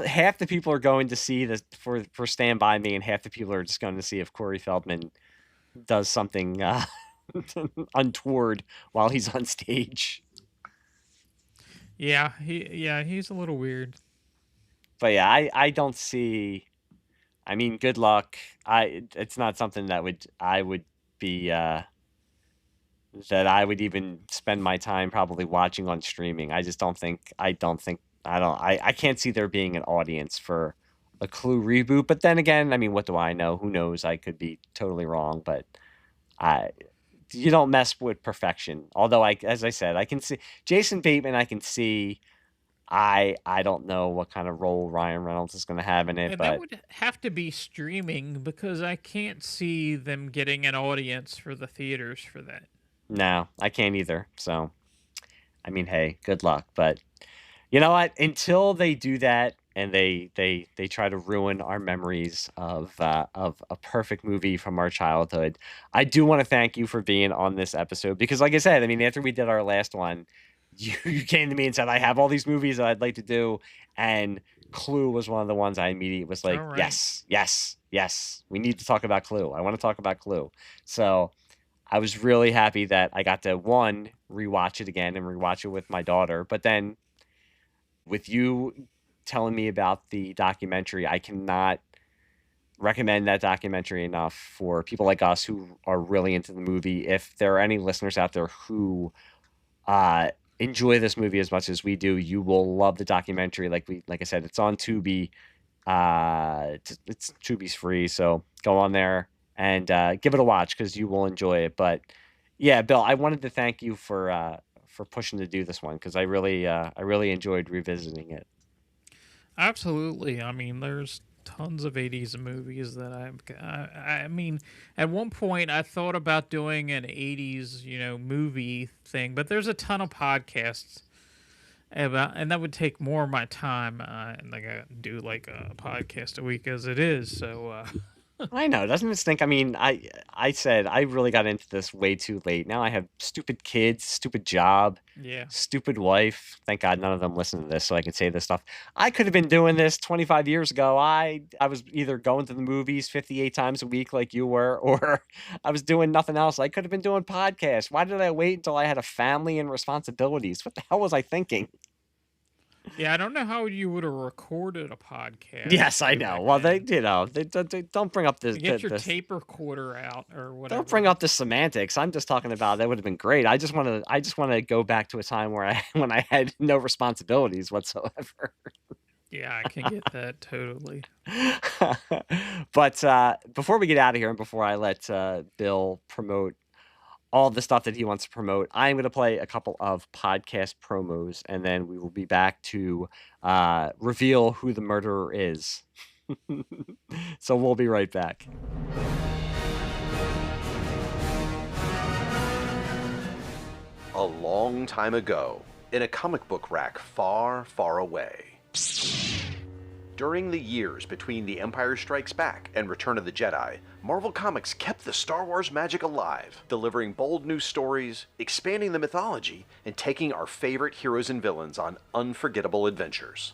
half the people are going to see this for Stand By Me, and half the people are just going to see if Corey Feldman does something untoward while he's on stage. Yeah, he's a little weird. But yeah, I don't see. I mean, good luck. It's not something that I would be that I would even spend my time probably watching on streaming. I just don't think. I can't see there being an audience for a Clue reboot. But then again, I mean, what do I know? Who knows? I could be totally wrong, but you don't mess with perfection. Although as I said, I can see Jason Bateman. I can see. I don't know what kind of role Ryan Reynolds is going to have in it, And but that would have to be streaming because I can't see them getting an audience for the theaters for that. no, I can't either. So, I mean, hey, good luck. But you know what? Until they do that and they try to ruin our memories of a perfect movie from our childhood, I do want to thank you for being on this episode because, like I said, I mean, after we did our last one, you came to me and said, I have all these movies that I'd like to do. And Clue was one of the ones I immediately was like, All right. yes. We need to talk about Clue. I want to talk about Clue. So I was really happy that I got to, one, rewatch it again and rewatch it with my daughter. But then with you telling me about the documentary, I cannot recommend that documentary enough for people like us who are really into the movie. If there are any listeners out there who enjoy this movie as much as we do, you will love the documentary. Like I said, it's on Tubi. It's Tubi's free, so go on there and give it a watch because you will enjoy it. But yeah, Bill, I wanted to thank you for pushing to do this one because I really enjoyed revisiting it. Absolutely. I mean, there's tons of 80s movies that I mean, at one point I thought about doing an 80s, movie thing, but there's a ton of podcasts about, and that would take more of my time. And like I do like a podcast a week as it is. So, I know, doesn't it stink? I mean, I said I really got into this way too late. Now I have stupid kids, stupid job, yeah. stupid wife. Thank God none of them listen to this, so I can say this stuff. I could have been doing this 25 years ago. I was either going to the movies 58 times a week like you were, or I was doing nothing else. I could have been doing podcasts. Why did I wait until I had a family and responsibilities? What the hell was I thinking? Yeah, I don't know how you would have recorded a podcast. Yes, I know. Well, they don't bring up this. Get your tape recorder out or whatever. Don't bring up the semantics. I'm just talking about that would have been great. I just want to go back to a time where when I had no responsibilities whatsoever. Yeah, I can get that totally. But before we get out of here and before I let Bill promote all the stuff that he wants to promote, I'm going to play a couple of podcast promos, and then we will be back to reveal who the murderer is. So we'll be right back. A long time ago, in a comic book rack far, far away. During the years between The Empire Strikes Back and Return of the Jedi, Marvel Comics kept the Star Wars magic alive, delivering bold new stories, expanding the mythology, and taking our favorite heroes and villains on unforgettable adventures.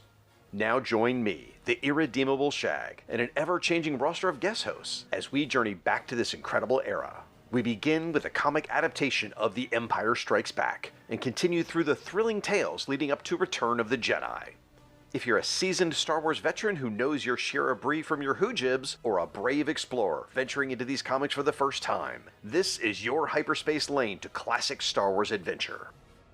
Now join me, the irredeemable Shag, and an ever-changing roster of guest hosts as we journey back to this incredible era. We begin with a comic adaptation of The Empire Strikes Back, and continue through the thrilling tales leading up to Return of the Jedi. If you're a seasoned Star Wars veteran who knows your share of Brie from your Whojibs, or a brave explorer venturing into these comics for the first time, this is your hyperspace lane to classic Star Wars adventure.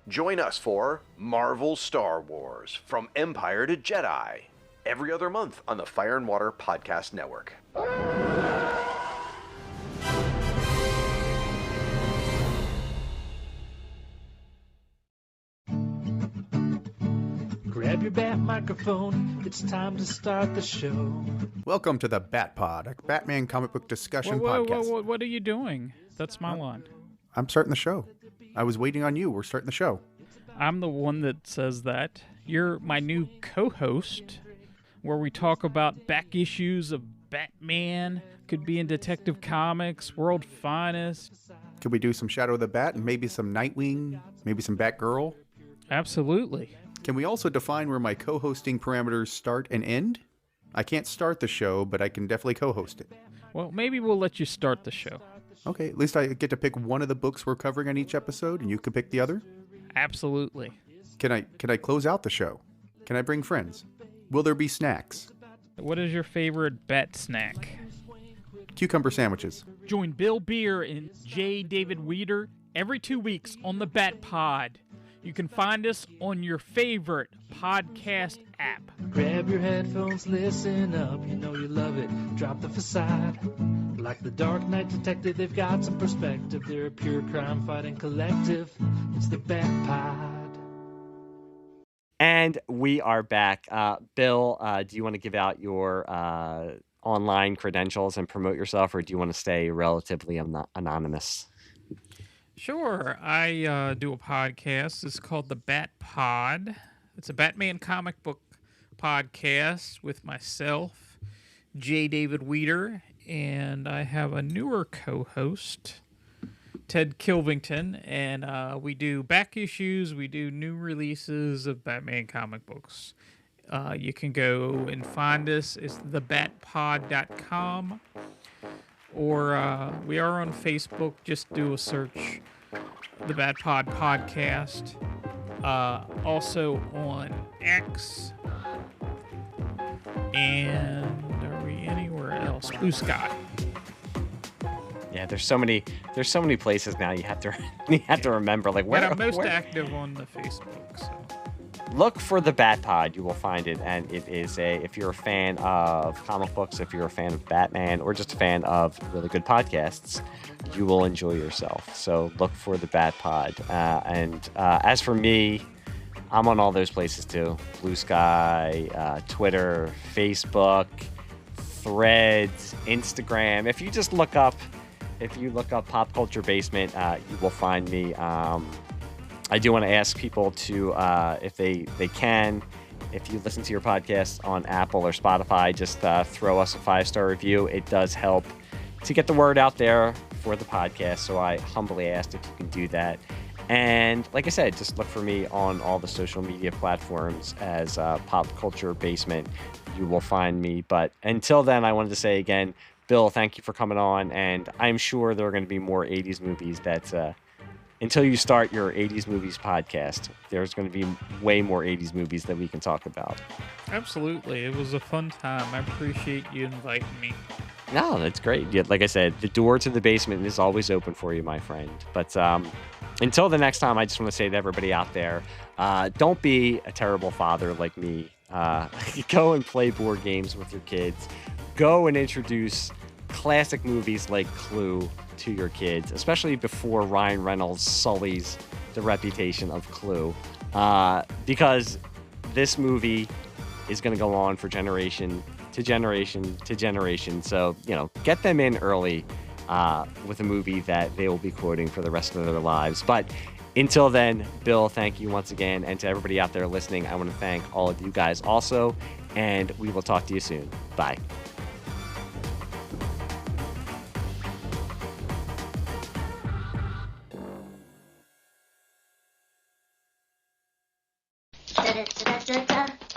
Join us for Marvel Star Wars, From Empire to Jedi, every other month on the Fire and Water Podcast Network. Grab your bat microphone, it's time to start the show. Welcome to the BATPOD, a Batman comic book discussion podcast. What are you doing? That's my line. I'm starting the show. I was waiting on you. We're starting the show. I'm the one that says that. You're my new co-host, where we talk about back issues of Batman, could be in Detective Comics, World Finest. Could we do some Shadow of the Bat and maybe some Nightwing, maybe some Batgirl? Absolutely. Can we also define where my co-hosting parameters start and end? I can't start the show, but I can definitely co-host it. Well, maybe we'll let you start the show. Okay, at least I get to pick one of the books we're covering on each episode, and you can pick the other? Absolutely. Can I close out the show? Can I bring friends? Will there be snacks? What is your favorite bat snack? Cucumber sandwiches. Join Bill BERE and J. David Weeder every 2 weeks on the BATPOD. You can find us on your favorite podcast app. Grab your headphones, listen up, you know you love it. Drop the facade. Like the Dark Knight Detective, they've got some perspective. They're a pure crime-fighting collective. It's the BATPOD. And we are back. Bill, do you want to give out your online credentials and promote yourself, or do you want to stay relatively anonymous? Sure. I do a podcast. It's called the BATPOD. It's a Batman comic book podcast with myself, J. David Weeder, and I have a newer co-host, Ted Kilvington, and we do back issues. We do new releases of Batman comic books. You can go and find us. It's thebatpod.com. Or we are on Facebook. Just do a search, the BATPOD podcast. Also on X. And are we anywhere else? Blue Sky. Yeah, there's so many places now you have to remember, like, where. But I'm most active on the Facebook. So. Look for the BATPOD. You will find it, and it is if you're a fan of comic books, if you're a fan of Batman, or just a fan of really good podcasts, you will enjoy yourself. So look for the BATPOD. And as for me, I'm on all those places too: Blue Sky, Twitter, Facebook, Threads, Instagram. If you just look up Pop Culture Basement, you will find me. I do want to ask people to, if they can, if you listen to your podcast on Apple or Spotify, just throw us a 5-star review. It does help to get the word out there for the podcast, so I humbly asked if you can do that. And like I said, just look for me on all the social media platforms as Pop Culture Basement. You will find me. But until then, I wanted to say again, Bill, thank you for coming on, and I'm sure there are going to be more 80s movies that... Until you start your 80s movies podcast, there's going to be way more 80s movies that we can talk about. Absolutely. It was a fun time. I appreciate you inviting me. No, that's great. Yeah, like I said, the door to the basement is always open for you, my friend. But until the next time, I just want to say to everybody out there, don't be a terrible father like me. Go and play board games with your kids. Go and introduce classic movies like Clue to your kids, especially before Ryan Reynolds sullies the reputation of Clue, because this movie is going to go on for generation to generation to generation. So, get them in early with a movie that they will be quoting for the rest of their lives. But Until then, Bill, thank you once again. And to everybody out there listening, I want to thank all of you guys also. And we will talk to you soon. Bye. Da-da-da-da-da.